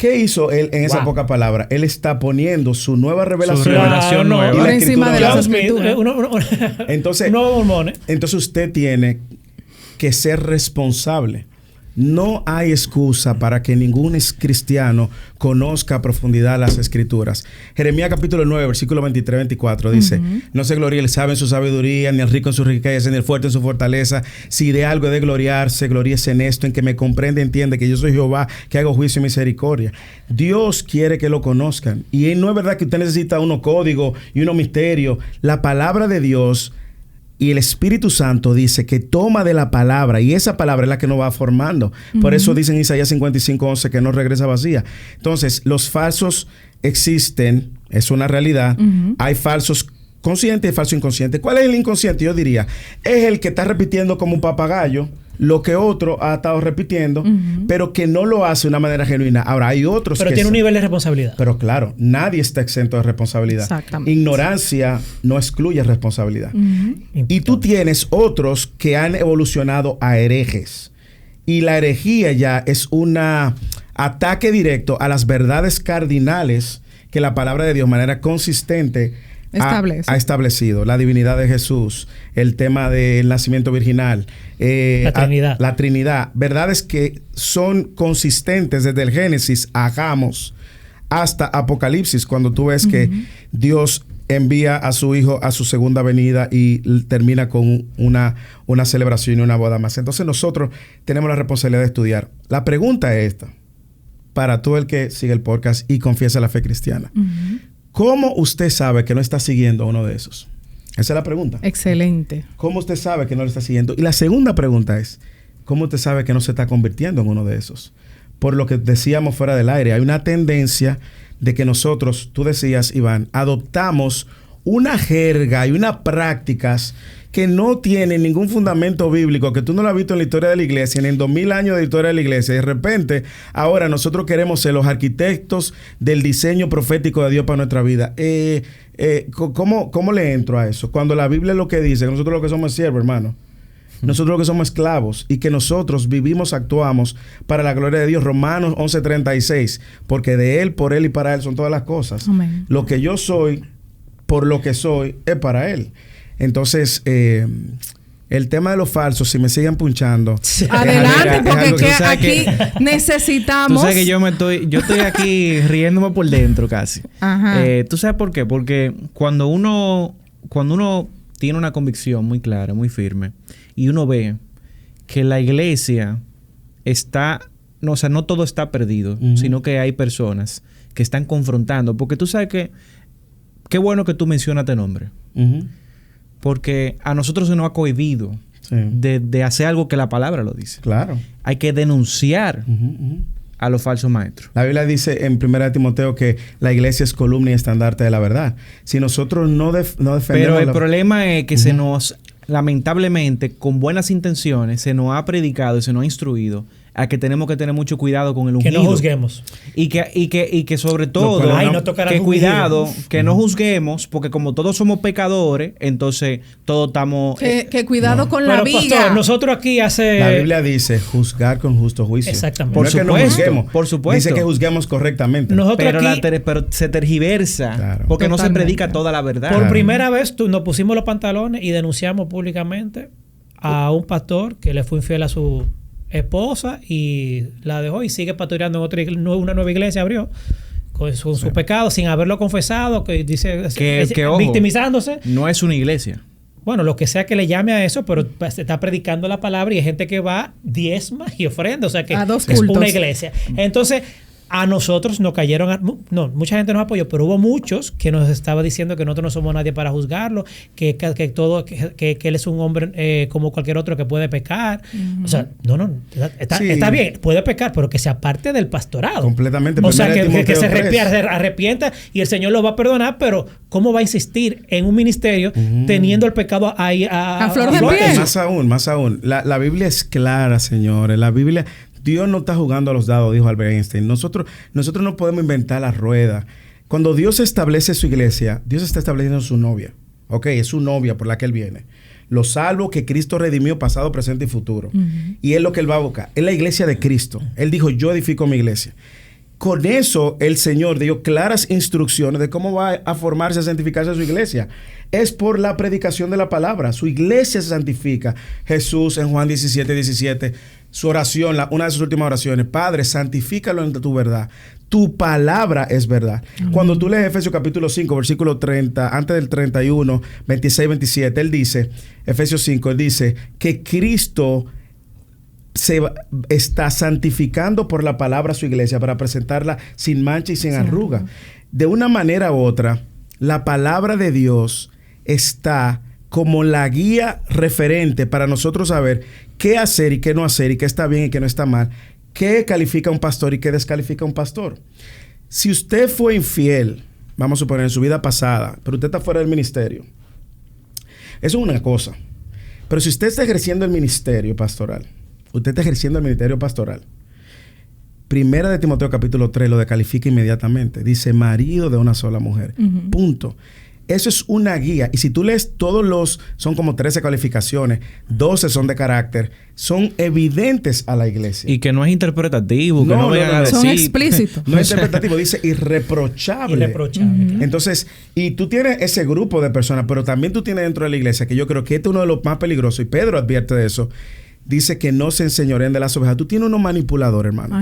¿Qué hizo él en esa poca palabra? Él está poniendo su nueva revelación. Su revelación nueva. Por encima de las escrituras. Entonces usted tiene que ser responsable. No hay excusa para que ningún cristiano conozca a profundidad las escrituras. Jeremías capítulo 9, versículo 23-24 dice: no se gloríe el sabio en su sabiduría, ni el rico en su riqueza, ni el fuerte en su fortaleza. Si de algo he de gloriarse, gloríese en esto, en que me comprende, entiende que yo soy Jehová, que hago juicio y misericordia. Dios quiere que lo conozcan. Y no es verdad que usted necesita unos códigos y unos misterios. La palabra de Dios y el Espíritu Santo dice que toma de la palabra, y esa palabra es la que nos va formando. Por eso dice en Isaías 55:11 que no regresa vacía. Entonces, los falsos existen, es una realidad. Hay falsos conscientes y falsos inconscientes. ¿Cuál es el inconsciente? Yo diría, es el que está repitiendo como un papagayo lo que otro ha estado repitiendo, pero que no lo hace de una manera genuina. Ahora, hay otros pero tiene un nivel de responsabilidad. Pero claro, nadie está exento de responsabilidad. Exactamente. Ignorancia no excluye responsabilidad. Y tú tienes otros que han evolucionado a herejes. Y la herejía ya es un ataque directo a las verdades cardinales que la palabra de Dios de manera consistente ha establecido. La divinidad de Jesús, el tema del nacimiento virginal, la Trinidad. Verdades que son consistentes desde el Génesis, hagamos, hasta Apocalipsis, cuando tú ves que Dios envía a su Hijo a su segunda venida y termina con una celebración y una boda más. Entonces nosotros tenemos la responsabilidad de estudiar. La pregunta es esta, para todo el que sigue el podcast y confiesa la fe cristiana. ¿Cómo usted sabe que no está siguiendo a uno de esos? Esa es la pregunta. Excelente. ¿Cómo usted sabe que no lo está siguiendo? Y la segunda pregunta es, ¿cómo usted sabe que no se está convirtiendo en uno de esos? Por lo que decíamos fuera del aire, hay una tendencia de que nosotros, tú decías, Iván, adoptamos una jerga y unas prácticas que no tienen ningún fundamento bíblico, que tú no lo has visto en la historia de la iglesia, ni en 2000 años de historia de la iglesia. Y de repente, ahora nosotros queremos ser los arquitectos del diseño profético de Dios para nuestra vida. ¿Cómo le entro a eso? Cuando la Biblia es lo que dice, que nosotros lo que somos siervos, hermano. Nosotros lo que somos esclavos y que nosotros vivimos, actuamos para la gloria de Dios. Romanos 11:36, porque de Él, por Él y para Él son todas las cosas. Amén. Lo que yo soy, por lo que soy, es para Él. Entonces, el tema de los falsos, si me siguen punchando. Adelante, porque aquí necesitamos. Tú sabes que yo estoy aquí riéndome por dentro casi. ¿Tú sabes por qué? Porque cuando uno tiene una convicción muy clara, muy firme, y uno ve que la iglesia no todo está perdido, sino que hay personas que están confrontando. Porque tú sabes que qué bueno que tú mencionas este nombre. Porque a nosotros se nos ha cohibido de hacer algo que la palabra lo dice. Claro. Hay que denunciar a los falsos maestros. La Biblia dice en 1 Timoteo que la iglesia es columna y estandarte de la verdad. Si nosotros no defendemos... Pero el problema es que se nos, lamentablemente, con buenas intenciones, se nos ha predicado y se nos ha instruido a que tenemos que tener mucho cuidado con el ungido. Que no juzguemos. Y que sobre todo, que cuidado, que no juzguemos, porque como todos somos pecadores, entonces todos estamos... Que cuidado con la viga. Pastor, nosotros aquí La Biblia dice juzgar con justo juicio. Exactamente. Por supuesto. Por supuesto. Dice que juzguemos correctamente. Nosotros pero se tergiversa. Claro. Porque Totalmente. no se predica toda la verdad. Por primera vez nos pusimos los pantalones y denunciamos públicamente a un pastor que le fue infiel a su esposa y la dejó y sigue pastoreando en una nueva iglesia, abrió con su pecado sin haberlo confesado, que dice que ojo, victimizándose. No es una iglesia. Bueno, lo que sea que le llame a eso, pero está predicando la palabra y hay gente que va diezma y ofrenda, o sea que es una iglesia. Entonces, a nosotros nos cayeron... mucha gente nos apoyó, pero hubo muchos que nos estaba diciendo que nosotros no somos nadie para juzgarlo, que él es un hombre como cualquier otro que puede pecar. O sea, está bien, puede pecar, pero que se aparte del pastorado. Completamente. O sea, que se arrepienta y el Señor lo va a perdonar, pero ¿cómo va a insistir en un ministerio teniendo el pecado ahí a flor de piel? Más aún. La Biblia es clara, señores. La Biblia... Dios no está jugando a los dados, dijo Albert Einstein. Nosotros no podemos inventar la rueda. Cuando Dios establece su iglesia, Dios está estableciendo su novia. Ok, es su novia por la que Él viene. Los salvos que Cristo redimió pasado, presente y futuro. Y es lo que Él va a buscar. Es la iglesia de Cristo. Él dijo, yo edifico mi iglesia. con eso el Señor dio claras instrucciones de cómo va a formarse, a santificarse su iglesia. Es por la predicación de la palabra. Su iglesia se santifica. Jesús en Juan 17, su oración, una de sus últimas oraciones: Padre, santifícalo en tu verdad. Tu palabra es verdad. Cuando tú lees Efesios capítulo 5, versículo 30, antes del 31, 26, 27, él dice, Efesios 5, él dice que Cristo se está santificando por la palabra a su iglesia para presentarla sin mancha y sin arruga. De una manera u otra, la palabra de Dios está como la guía referente para nosotros saber qué hacer y qué no hacer, y qué está bien y qué no está mal, qué califica a un pastor y qué descalifica a un pastor. Si usted fue infiel, vamos a suponer en su vida pasada, pero usted está fuera del ministerio, eso es una cosa. Pero si usted está ejerciendo el ministerio pastoral, Primera de Timoteo capítulo 3 lo descalifica inmediatamente. Dice marido de una sola mujer. Punto. Eso es una guía. Y si tú lees son como 13 calificaciones, 12 son de carácter, son evidentes a la iglesia. Y que no es interpretativo, que no vengan a decir. Son explícitos. No es interpretativo, dice irreprochable. Entonces, y tú tienes ese grupo de personas, pero también tú tienes dentro de la iglesia, que yo creo que este es uno de los más peligrosos, y Pedro advierte de eso. Dice que no se enseñoreen de las ovejas. Tú tienes unos manipuladores, hermano,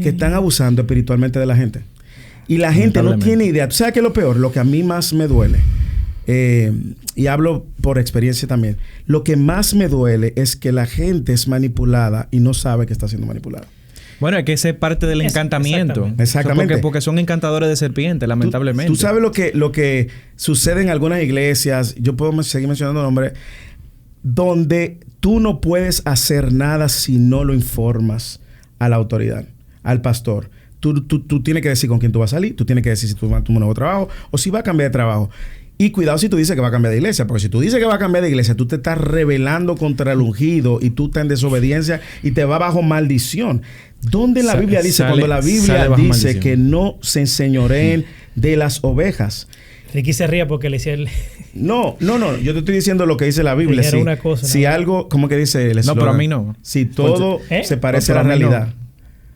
que están abusando espiritualmente de la gente. Y la gente no tiene idea. ¿Tú sabes qué es lo peor? Lo que a mí más me duele, y hablo por experiencia también, lo que más me duele es que la gente es manipulada y no sabe que está siendo manipulada. Bueno, es que ese es parte del encantamiento. Exactamente. Porque son encantadores de serpientes, lamentablemente. Tú sabes lo que sucede en algunas iglesias, yo puedo seguir mencionando nombres, donde tú no puedes hacer nada si no lo informas a la autoridad, al pastor. Tú tienes que decir con quién tú vas a salir, tú tienes que decir si tú vas a tu nuevo trabajo o si va a cambiar de trabajo. Y cuidado si tú dices que va a cambiar de iglesia, porque si tú dices que va a cambiar de iglesia, tú te estás rebelando contra el ungido y tú estás en desobediencia y te va bajo maldición. ¿Dónde la Biblia dice? Cuando la Biblia dice que no se enseñoreen de las ovejas. Ricky se ría porque le decía el... No. Yo te estoy diciendo lo que dice la Biblia. Era una cosa, si algo, ¿cómo que dice el eslogan? No, pero a mí no. Si todo se parece a la realidad.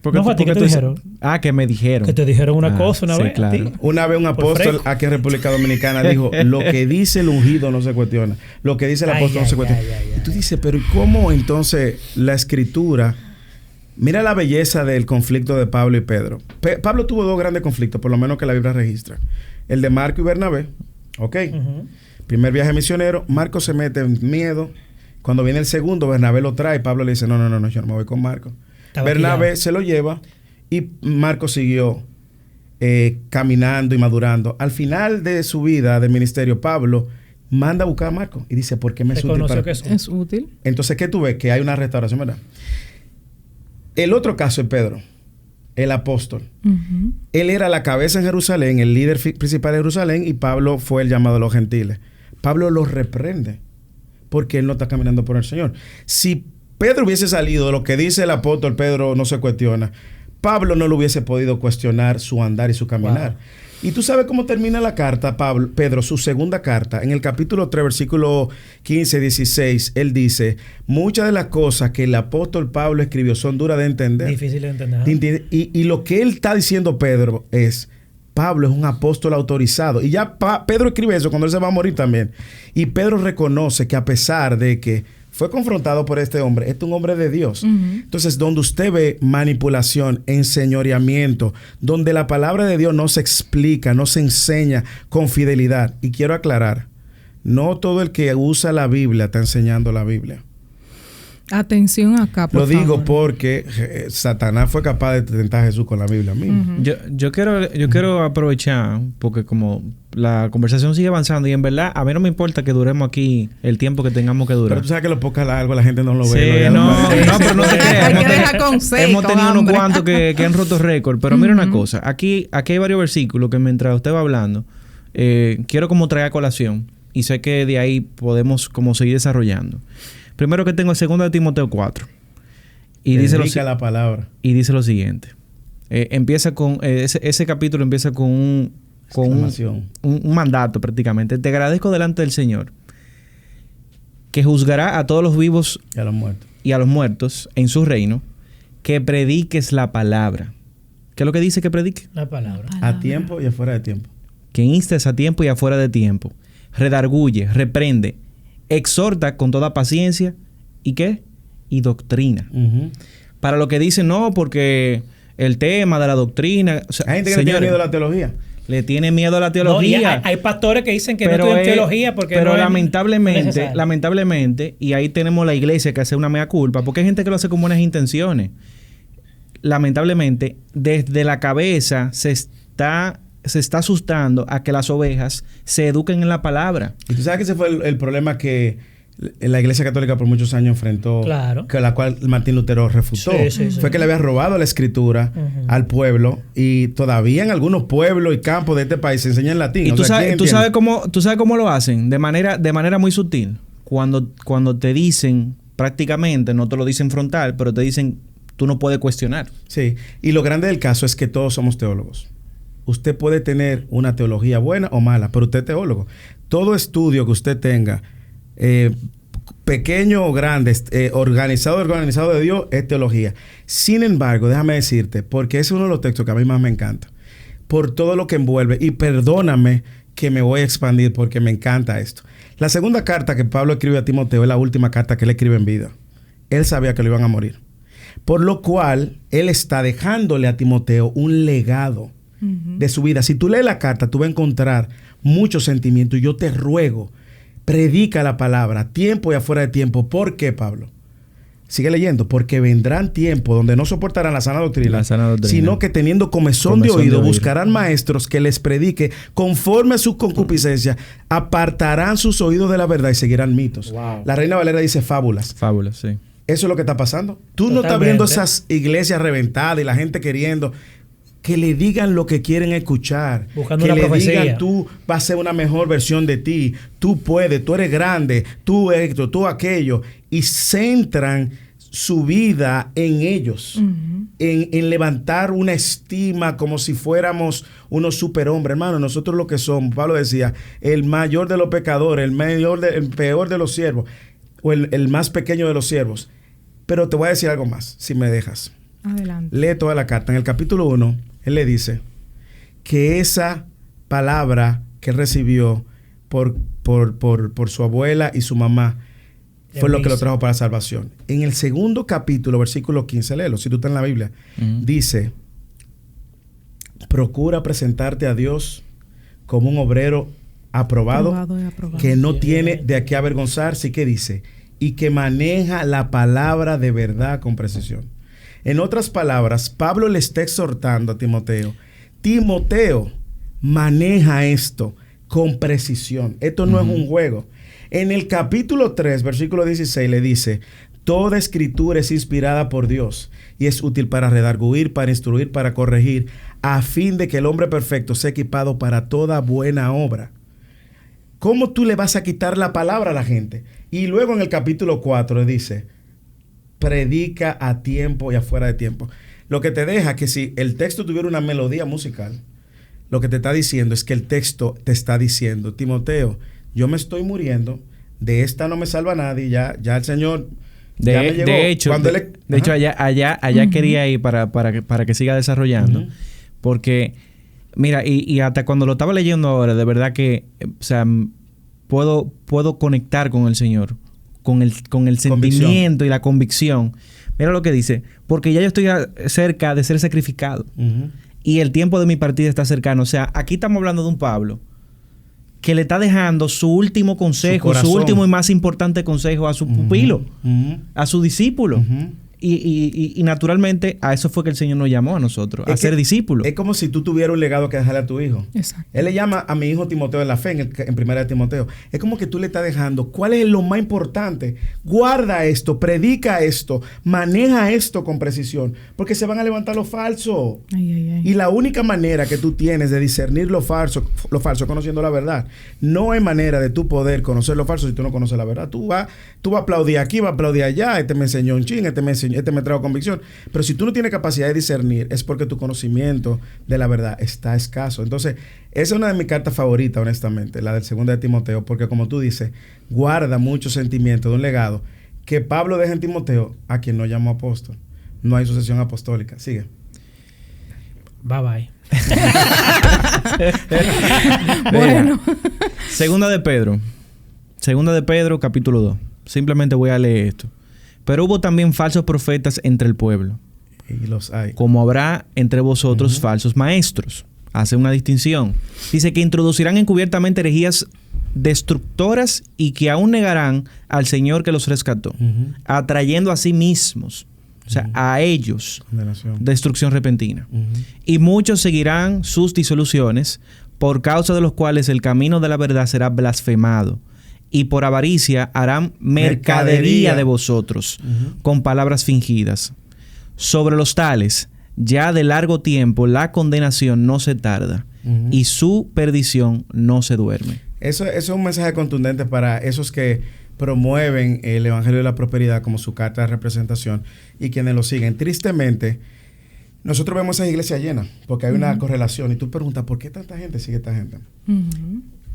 No fue a ti que te dijeron. Que me dijeron. Que te dijeron una cosa una vez. Claro. A ti. Una vez un apóstol aquí en República Dominicana dijo: lo que dice el ungido no se cuestiona. Lo que dice el apóstol no se cuestiona. Y tú dices, pero ¿y cómo entonces la escritura? Mira la belleza del conflicto de Pablo y Pedro. Pablo tuvo dos grandes conflictos, por lo menos que la Biblia registra. El de Marco y Bernabé. ¿Ok? Primer viaje misionero. Marco se mete en miedo. Cuando viene el segundo, Bernabé lo trae. Pablo le dice: no, yo no me voy con Marco. Bernabé se lo lleva y Marco siguió caminando y madurando. Al final de su vida de ministerio, Pablo manda a buscar a Marco y dice: ¿por qué me es útil para que es útil? Entonces, ¿qué tú ves? Que hay una restauración, ¿verdad? El otro caso es Pedro, el apóstol. Él era la cabeza en Jerusalén, el líder principal de Jerusalén, y Pablo fue el llamado de los gentiles. Pablo los reprende porque él no está caminando por el Señor. Si Pedro hubiese salido de lo que dice el apóstol, Pedro no se cuestiona, Pablo no lo hubiese podido cuestionar su andar y su caminar. Wow. Y tú sabes cómo termina la carta, Pedro, su segunda carta. En el capítulo 3, versículo 15, 16, él dice: muchas de las cosas que el apóstol Pablo escribió son duras de entender. Difícil de entender. Y lo que él está diciendo, Pedro, es: Pablo es un apóstol autorizado. Y ya Pedro escribe eso cuando él se va a morir también. Y Pedro reconoce que a pesar de que fue confrontado por este hombre, este es un hombre de Dios. Entonces, donde usted ve manipulación, enseñoreamiento, donde la palabra de Dios no se explica, no se enseña con fidelidad. Y quiero aclarar, no todo el que usa la Biblia está enseñando la Biblia. Atención acá, por favor. Lo digo porque Satanás fue capaz de tentar a Jesús con la Biblia misma. Yo quiero aprovechar, porque como la conversación sigue avanzando y en verdad a mí no me importa que duremos aquí el tiempo que tengamos que durar. Pero tú sabes que lo poca largo la gente no lo ve. Sí, no, pero no te creas. Hemos tenido unos cuantos que han roto récord. Pero mira una cosa. Aquí hay varios versículos que mientras usted va hablando, quiero como traer a colación. Y sé que de ahí podemos como seguir desarrollando. Primero que tengo el 2 de Timoteo 4. Y dice la palabra. Y dice lo siguiente. Empieza con... ese capítulo empieza con un mandato prácticamente. Te agradezco delante del Señor, que juzgará a todos los vivos y a los muertos en su reino, que prediques la palabra. ¿Qué es lo que dice que predique? La palabra. A tiempo y afuera de tiempo. Que instes a tiempo y afuera de tiempo. Redarguye, reprende, exhorta con toda paciencia. ¿Y qué? Y doctrina. Para lo que dicen, no, porque el tema de la doctrina... O sea, hay gente que le tiene miedo a la teología. Le tiene miedo a la teología. No, hay pastores que dicen que no estudian teología porque pero no lamentablemente, y ahí tenemos la iglesia que hace una mea culpa, porque hay gente que lo hace con buenas intenciones. Lamentablemente, desde la cabeza se está asustando a que las ovejas se eduquen en la palabra. Y tú sabes que ese fue el problema que la Iglesia Católica por muchos años enfrentó, claro, que la cual Martín Lutero refutó. Fue que le había robado la escritura al pueblo, y todavía en algunos pueblos y campos de este país se enseña en latín. Y tú sabes cómo lo hacen, de manera muy sutil. Cuando te dicen, prácticamente, no te lo dicen frontal, pero te dicen, tú no puedes cuestionar. Sí, y lo grande del caso es que todos somos teólogos. Usted puede tener una teología buena o mala, pero usted es teólogo. Todo estudio que usted tenga, pequeño o grande, organizado de Dios, es teología. Sin embargo, déjame decirte, porque ese es uno de los textos que a mí más me encanta, por todo lo que envuelve, y perdóname que me voy a expandir porque me encanta esto. La segunda carta que Pablo escribe a Timoteo es la última carta que él escribe en vida. Él sabía que lo iban a morir. Por lo cual, él está dejándole a Timoteo un legado de su vida. Si tú lees la carta, tú vas a encontrar muchos sentimientos. Y yo te ruego, predica la palabra, tiempo y afuera de tiempo. ¿Por qué, Pablo? Sigue leyendo. Porque vendrán tiempos donde no soportarán la sana doctrina, sino que teniendo comezón de oído, buscarán maestros que les predique conforme a sus concupiscencias, apartarán sus oídos de la verdad y seguirán mitos. Wow. La Reina Valera dice fábulas. Fábulas, sí. Eso es lo que está pasando. Tú no estás viendo esas iglesias reventadas y la gente queriendo que le digan lo que quieren escuchar. Buscando que una le profecía. digan, tú vas a ser una mejor versión de ti. Tú puedes, tú eres grande, tú esto, tú aquello. Y centran su vida en ellos. En levantar una estima como si fuéramos unos superhombres. Hermano, nosotros lo que somos, Pablo decía, el mayor de los pecadores, el peor de los siervos, o el más pequeño de los siervos. Pero te voy a decir algo más, si me dejas. Adelante. Lee toda la carta. En el capítulo 1, él le dice que esa palabra que él recibió por su abuela y su mamá fue lo que lo trajo para la salvación. En el segundo capítulo, versículo 15, léelo, si tú estás en la Biblia, dice, procura presentarte a Dios como un obrero aprobado. Que no tiene de qué avergonzarse. ¿Y qué dice? Y que maneja la palabra de verdad con precisión. En otras palabras, Pablo le está exhortando a Timoteo. Timoteo, maneja esto con precisión. Esto no es un juego. En el capítulo 3, versículo 16, le dice, toda escritura es inspirada por Dios y es útil para redarguir, para instruir, para corregir, a fin de que el hombre perfecto sea equipado para toda buena obra. ¿Cómo tú le vas a quitar la palabra a la gente? Y luego en el capítulo 4 dice, predica a tiempo y afuera de tiempo. Lo que te deja que si el texto tuviera una melodía musical, lo que te está diciendo es que el texto te está diciendo, Timoteo, yo me estoy muriendo, de esta no me salva nadie, ya el Señor ya me llegó. De hecho, allá quería ir para que siga desarrollando, porque... Mira, y hasta cuando lo estaba leyendo ahora, de verdad que, o sea, puedo conectar con el Señor, con el sentimiento y la convicción. Mira lo que dice, porque ya yo estoy cerca de ser sacrificado y el tiempo de mi partida está cercano. O sea, aquí estamos hablando de un Pablo que le está dejando su último consejo, su último y más importante consejo a su pupilo, a su discípulo. Y naturalmente a eso fue que el Señor nos llamó a nosotros, a ser discípulos. Es como si tú tuvieras un legado que dejarle a tu hijo. Exacto. Él le llama a mi hijo Timoteo en la fe, en primera de Timoteo. Es como que tú le estás dejando, ¿cuál es lo más importante? Guarda esto, predica esto, maneja esto con precisión, porque se van a levantar los falsos. Y la única manera que tú tienes de discernir lo falso conociendo la verdad. No hay manera de tú poder conocer lo falso si tú no conoces la verdad. Tú vas a aplaudir aquí, vas a aplaudir allá, este me enseñó un chin, este me trajo convicción. Pero si tú no tienes capacidad de discernir, es porque tu conocimiento de la verdad está escaso. Entonces, esa es una de mis cartas favoritas, honestamente, la del 2 de Timoteo, porque como tú dices, guarda mucho sentimiento de un legado que Pablo deja en Timoteo, a quien no llamó apóstol. No hay sucesión apostólica. Sigue. Bye bye. Bueno. Segunda de Pedro, capítulo 2. Simplemente voy a leer esto. Pero hubo también falsos profetas entre el pueblo, Y los hay. como habrá entre vosotros falsos maestros. Hace una distinción. Dice que introducirán encubiertamente herejías destructoras y que aún negarán al Señor que los rescató, atrayendo a sí mismos, o sea, a ellos, Condenación. destrucción repentina. Y muchos seguirán sus disoluciones, por causa de los cuales el camino de la verdad será blasfemado. Y por avaricia harán mercadería de vosotros, con palabras fingidas. Sobre los tales, ya de largo tiempo, la condenación no se tarda, y su perdición no se duerme. Eso es un mensaje contundente para esos que promueven el Evangelio de la Prosperidad como su carta de representación y quienes lo siguen. Tristemente, nosotros vemos a esa iglesia llena porque hay una correlación y tú preguntas, ¿por qué tanta gente sigue esta gente?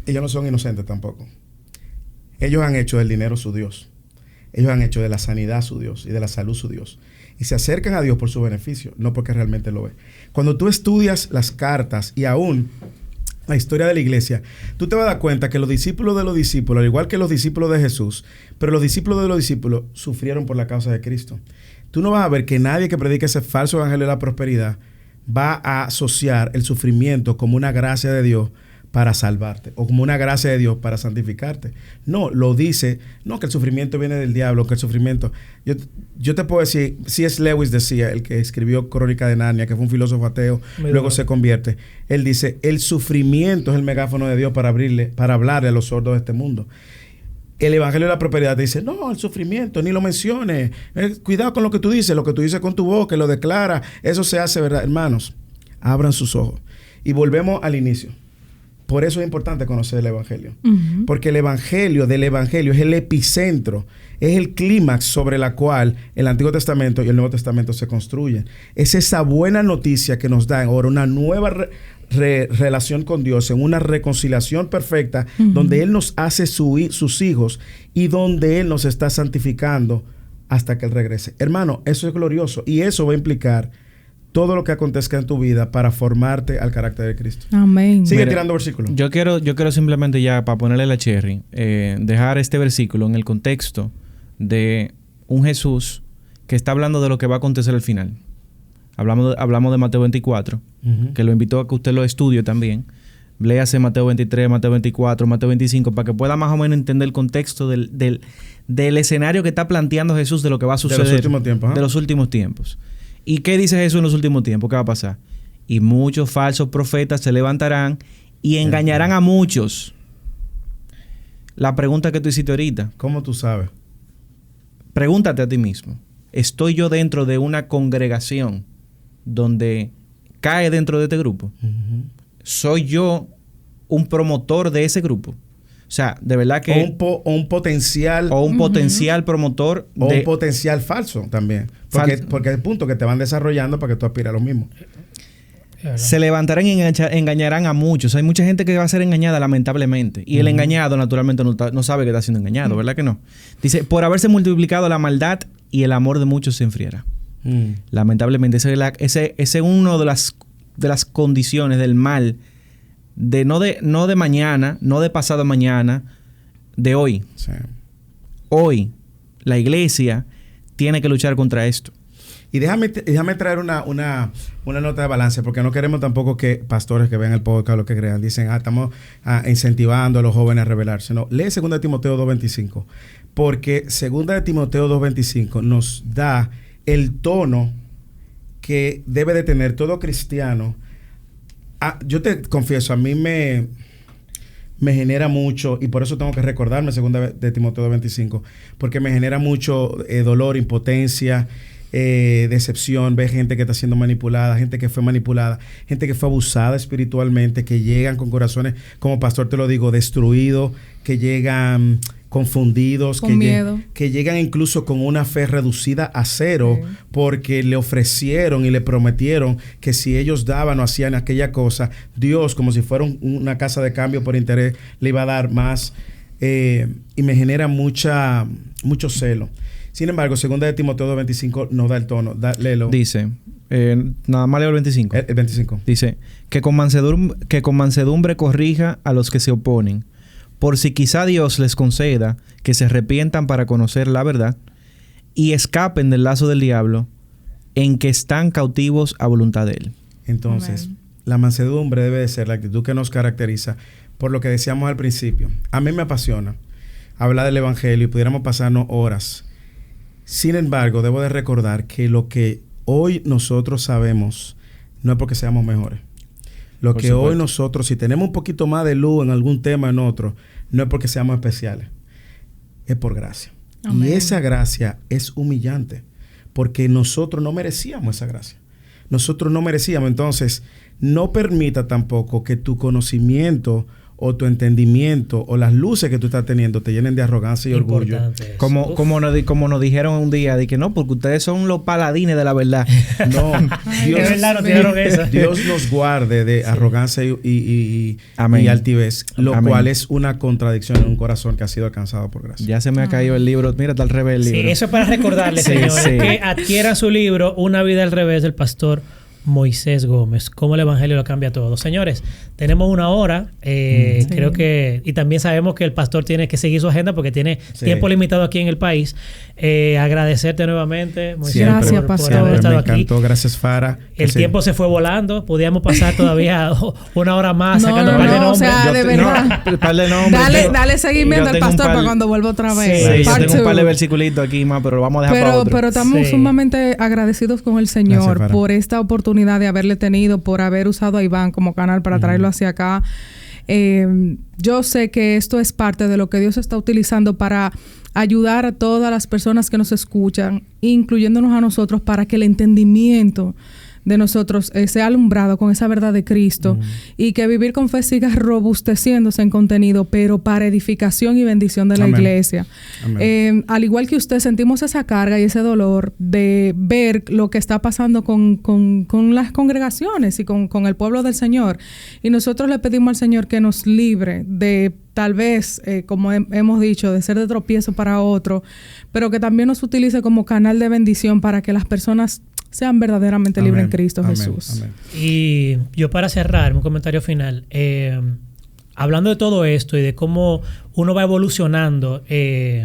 Ellos no son inocentes tampoco. Ellos han hecho del dinero su Dios. Ellos han hecho de la sanidad su Dios y de la salud su Dios. Y se acercan a Dios por su beneficio, no porque realmente lo ven. Cuando tú estudias las cartas y aún la historia de la iglesia, tú te vas a dar cuenta que los discípulos de los discípulos, al igual que los discípulos de Jesús, pero los discípulos de los discípulos sufrieron por la causa de Cristo. Tú no vas a ver que nadie que predique ese falso evangelio de la prosperidad va a asociar el sufrimiento como una gracia de Dios para salvarte o como una gracia de Dios para santificarte. No, lo dice, no que el sufrimiento viene del diablo, que el sufrimiento... Yo te puedo decir, C.S. Lewis decía, el que escribió Crónica de Narnia, que fue un filósofo ateo, luego se convierte. Él dice, el sufrimiento es el megáfono de Dios para hablarle a los sordos de este mundo. El Evangelio de la Prosperidad te dice, no, el sufrimiento, ni lo menciones. Cuidado con lo que tú dices con tu boca, lo declara, eso se hace, ¿verdad? Hermanos, abran sus ojos. Y volvemos al inicio. Por eso es importante conocer el Evangelio. Porque el Evangelio es el epicentro, es el clímax sobre la cual el Antiguo Testamento y el Nuevo Testamento se construyen. Es esa buena noticia que nos da ahora una nueva relación con Dios, en una reconciliación perfecta, donde Él nos hace sus hijos y donde Él nos está santificando hasta que Él regrese. Hermano, eso es glorioso y eso va a implicar todo lo que acontezca en tu vida para formarte al carácter de Cristo. Amén. Sigue Mira, tirando versículos. Yo quiero simplemente ya, para ponerle la cherry, dejar este versículo en el contexto de un Jesús que está hablando de lo que va a acontecer al final. Hablamos de Mateo 24, que lo invito a que usted lo estudie también. Léase Mateo 23, Mateo 24, Mateo 25, para que pueda más o menos entender el contexto del escenario que está planteando Jesús de lo que va a suceder. De los últimos tiempos. De los últimos tiempos. ¿Y qué dice Jesús en los últimos tiempos? ¿Qué va a pasar? Y muchos falsos profetas se levantarán y engañarán a muchos. La pregunta que tú hiciste ahorita. ¿Cómo tú sabes? Pregúntate a ti mismo. ¿Estoy yo dentro de una congregación donde cae dentro de este grupo? ¿Soy yo un promotor de ese grupo? O sea, de verdad que... O un potencial... O un potencial promotor o un potencial falso también. Porque es el punto que te van desarrollando para que tú aspires a lo mismo. Se levantarán y engañarán a muchos. Hay mucha gente que va a ser engañada, lamentablemente. Y el engañado, naturalmente, no sabe que está siendo engañado, ¿verdad que no? Dice, por haberse multiplicado la maldad y el amor de muchos se enfriará. Lamentablemente, ese es uno de las condiciones del mal no de mañana, no de pasado mañana, de hoy. Sí. Hoy, la iglesia tiene que luchar contra esto. Y déjame traer una nota de balance, porque no queremos tampoco que pastores que vean el podcast o lo que crean, dicen, estamos incentivando a los jóvenes a rebelarse. No, lee 2 Timoteo 2.25, porque 2 Timoteo 2.25 nos da el tono que debe de tener todo cristiano. Yo te confieso, a mí me genera mucho, y por eso tengo que recordarme 2 de Timoteo 2.25, porque me genera mucho dolor, impotencia, decepción, ver gente que está siendo manipulada, gente que fue manipulada, gente que fue abusada espiritualmente, que llegan con corazones, como pastor te lo digo, destruidos, que llegan confundidos, con miedo, que llegan incluso con una fe reducida a cero, porque le ofrecieron y le prometieron que si ellos daban o hacían aquella cosa, Dios, como si fuera una casa de cambio por interés, le iba a dar más, y me genera mucho celo. Sin embargo, 2 de Timoteo 2:25 no da el tono. Léelo. Dice, nada más leo el 25. El 25. Dice, que con mansedumbre corrija a los que se oponen, por si quizá Dios les conceda que se arrepientan para conocer la verdad y escapen del lazo del diablo en que están cautivos a voluntad de él. Entonces, Amén. la mansedumbre debe de ser la actitud que nos caracteriza por lo que decíamos al principio. A mí me apasiona hablar del evangelio y pudiéramos pasarnos horas. Sin embargo, debo de recordar que lo que hoy nosotros sabemos no es porque seamos mejores. Lo que hoy nosotros, si tenemos un poquito más de luz en algún tema en otro, no es porque seamos especiales. Es por gracia. Amén. Y esa gracia es humillante. Porque nosotros no merecíamos esa gracia. Nosotros no merecíamos. Entonces, no permita tampoco que tu conocimiento o tu entendimiento o las luces que tú estás teniendo te llenen de arrogancia y orgullo. Como nos dijeron un día, de que no, porque ustedes son los paladines de la verdad. No, Dios, es verdad, no tiraron eso. Dios nos guarde de arrogancia y Amén. altivez, lo Amén. cual es una contradicción en un corazón que ha sido alcanzado por gracia. Ya se me ha caído el libro. Mira, está al revés el libro. Sí, eso es para recordarles, Sí, señores, sí. que adquieran su libro Una vida al revés del pastor Moisés Gómez. Cómo el evangelio lo cambia todo. Señores, tenemos 1 hora. Sí. Creo que... Y también sabemos que el pastor tiene que seguir su agenda porque tiene tiempo limitado aquí en el país. Agradecerte nuevamente, Moisés, Gracias, por pastor. haber Me estado aquí. encantó. Gracias, Fara. El tiempo se fue volando. Podíamos pasar todavía 1 hora más No, sacando no, un par de no, o nombres. sea, de verdad. Un par de nombres. Dale seguimiento Yo al tengo un pastor par- para cuando vuelva otra vez. Sí, yo Part tengo un par de two. versiculitos aquí más, pero lo vamos a dejar para otro. Pero estamos Sí. sumamente agradecidos con el Señor Gracias, Fara. por esta oportunidad de haberle tenido, por haber usado a Iván como canal para traerlo hacia acá. Yo sé que esto es parte de lo que Dios está utilizando para ayudar a todas las personas que nos escuchan, incluyéndonos a nosotros, para que el entendimiento de nosotros sea alumbrado con esa verdad de Cristo y que Vivir con Fe siga robusteciéndose en contenido, pero para edificación y bendición de la Amén. iglesia. Amén. Al igual que usted, sentimos esa carga y ese dolor de ver lo que está pasando con las congregaciones y con el pueblo del Señor. Y nosotros le pedimos al Señor que nos libre de tal vez, como hemos dicho, de ser de tropiezo para otro, pero que también nos utilice como canal de bendición para que las personas sean verdaderamente libres en Cristo Amén. Jesús. Amén. Y yo para cerrar, un comentario final, hablando de todo esto y de cómo uno va evolucionando,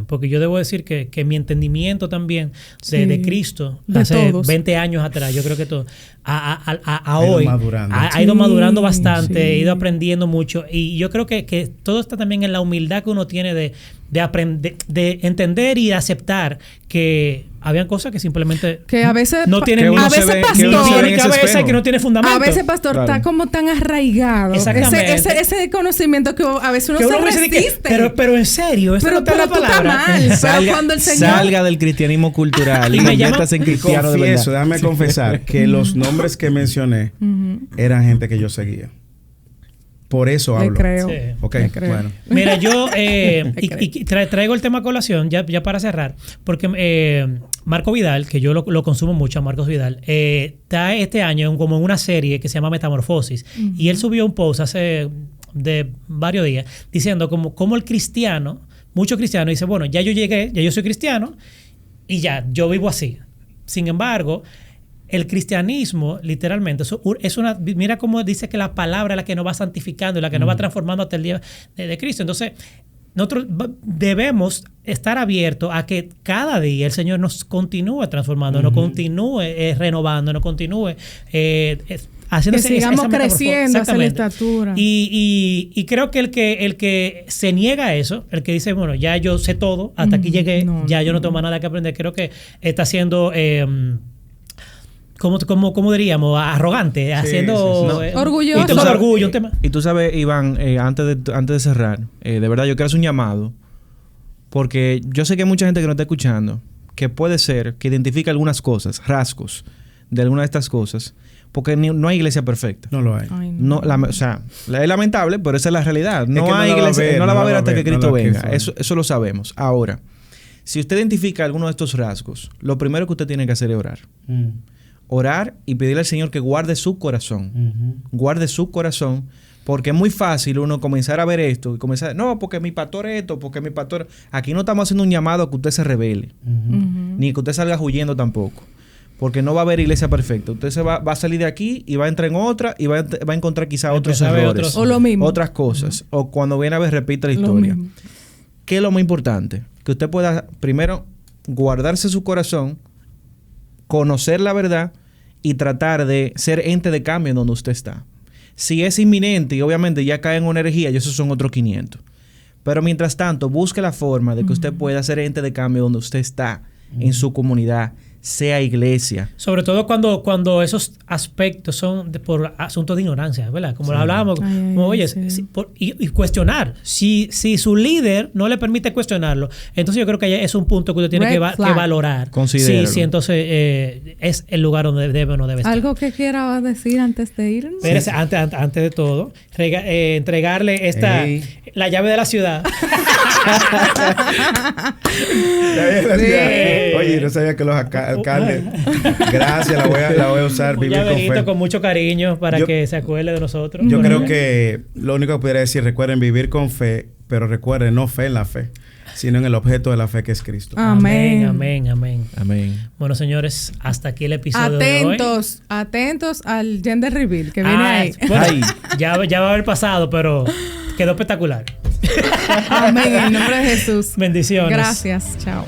porque yo debo decir que mi entendimiento también de Cristo, de hace todos. 20 años atrás, yo creo que todo, a Ha ido hoy, madurando. ha ido Sí, madurando bastante, sí. he ido aprendiendo mucho y yo creo que todo está también en la humildad que uno tiene de aprender, de entender y de aceptar que habían cosas que simplemente Que a veces, no tienen que uno a se veces ve- pastor, que uno se ve en ni ese cabeza y espejo. que no tiene fundamento. a veces, pastor, Claro. está como tan arraigado. Exactamente. Ese conocimiento que a veces uno Que se uno dice de que, resiste. pero en serio, esa Pero- no está pero la tú estás palabra. mal. Pero cuando el Señor- Salga del cristianismo cultural y Y me llama- métase en Y cristiano de confieso, verdad. déjame confesar que los nombres que mencioné eran gente que yo seguía. Por eso Le hablo. creo. Sí. Ok, Le creo. bueno. Mira, yo traigo el tema a colación, ya para cerrar, porque Marco Vidal, que yo lo consumo mucho, a Marcos Vidal, está este año como en una serie que se llama Metamorfosis. Y él subió un post hace de varios días diciendo como el cristiano, muchos cristianos, dice, bueno, ya yo llegué, ya yo soy cristiano y ya, yo vivo así. Sin embargo, el cristianismo, literalmente, es una... Mira cómo dice que la palabra es la que nos va santificando y la que nos va transformando hasta el día de Cristo. Entonces, nosotros debemos estar abiertos a que cada día el Señor nos continúe transformando, nos continúe renovando, nos continúe haciendo Que sigamos esa metamorfosis. creciendo hacia la Exactamente. estatura. Y creo que el que se niega a eso, el que dice, bueno, ya yo sé todo, hasta aquí llegué, No, ya yo no tengo más nada que aprender, creo que está siendo... ¿Cómo diríamos? Arrogante, haciendo... sí, sí. Orgulloso. Un tema de orgullo, un tema... Y tú sabes, Iván, antes de cerrar, de verdad yo quiero hacer un llamado, porque yo sé que hay mucha gente que nos está escuchando, que puede ser que identifique algunas cosas, rasgos de alguna de estas cosas, porque no hay iglesia perfecta. No lo hay. Ay, no. O sea, es lamentable, pero esa es la realidad. Es No que no hay la va a iglesia, ver, no la va a ver hasta que no Cristo la venga. quiso. Eso lo sabemos. Ahora, si usted identifica alguno de estos rasgos, lo primero que usted tiene que hacer es orar. orar y pedirle al Señor que guarde su corazón. Guarde su corazón. Porque es muy fácil uno comenzar a ver esto y comenzar, no, porque mi pastor es esto, porque mi pastor... Aquí no estamos haciendo un llamado a que usted se rebele. Ni que usted salga huyendo tampoco. Porque no va a haber iglesia perfecta. Usted se va a salir de aquí y va a entrar en otra y va a encontrar quizás otros errores. O lo mismo. Otras cosas. O cuando viene a ver, repite la historia. ¿Qué es lo más importante? Que usted pueda, primero, guardarse su corazón, conocer la verdad y tratar de ser ente de cambio en donde usted está. Si es inminente y obviamente ya cae en una herejía, y esos son otros 500. Pero mientras tanto, busque la forma de que usted pueda ser ente de cambio donde usted está, en su comunidad, sea iglesia. Sobre todo cuando esos aspectos son por asuntos de ignorancia, ¿verdad? Como lo hablábamos, y cuestionar. Si su líder no le permite cuestionarlo, entonces yo creo que es un punto que usted tiene que valorar. Considéralo. Sí, entonces es el lugar donde debe o no debe estar. ¿Algo que quiera decir antes de irnos? Espérese, antes de todo, entregarle la llave de la ciudad. Oye, no sabía que los alcaldes. Gracias, la voy a usar. Un Vivir con llaverito fe. con mucho cariño para que se acuerde de nosotros. Yo creo que lo único que pudiera decir, recuerden vivir con fe, pero recuerden no fe en la fe, sino en el objeto de la fe que es Cristo. Amén. Amén. Bueno, señores, hasta aquí el episodio de hoy. Atentos al gender reveal que viene ahí. Bueno, ya va a haber pasado, pero quedó espectacular. Amén. En el nombre de Jesús. Bendiciones. Gracias. Chao.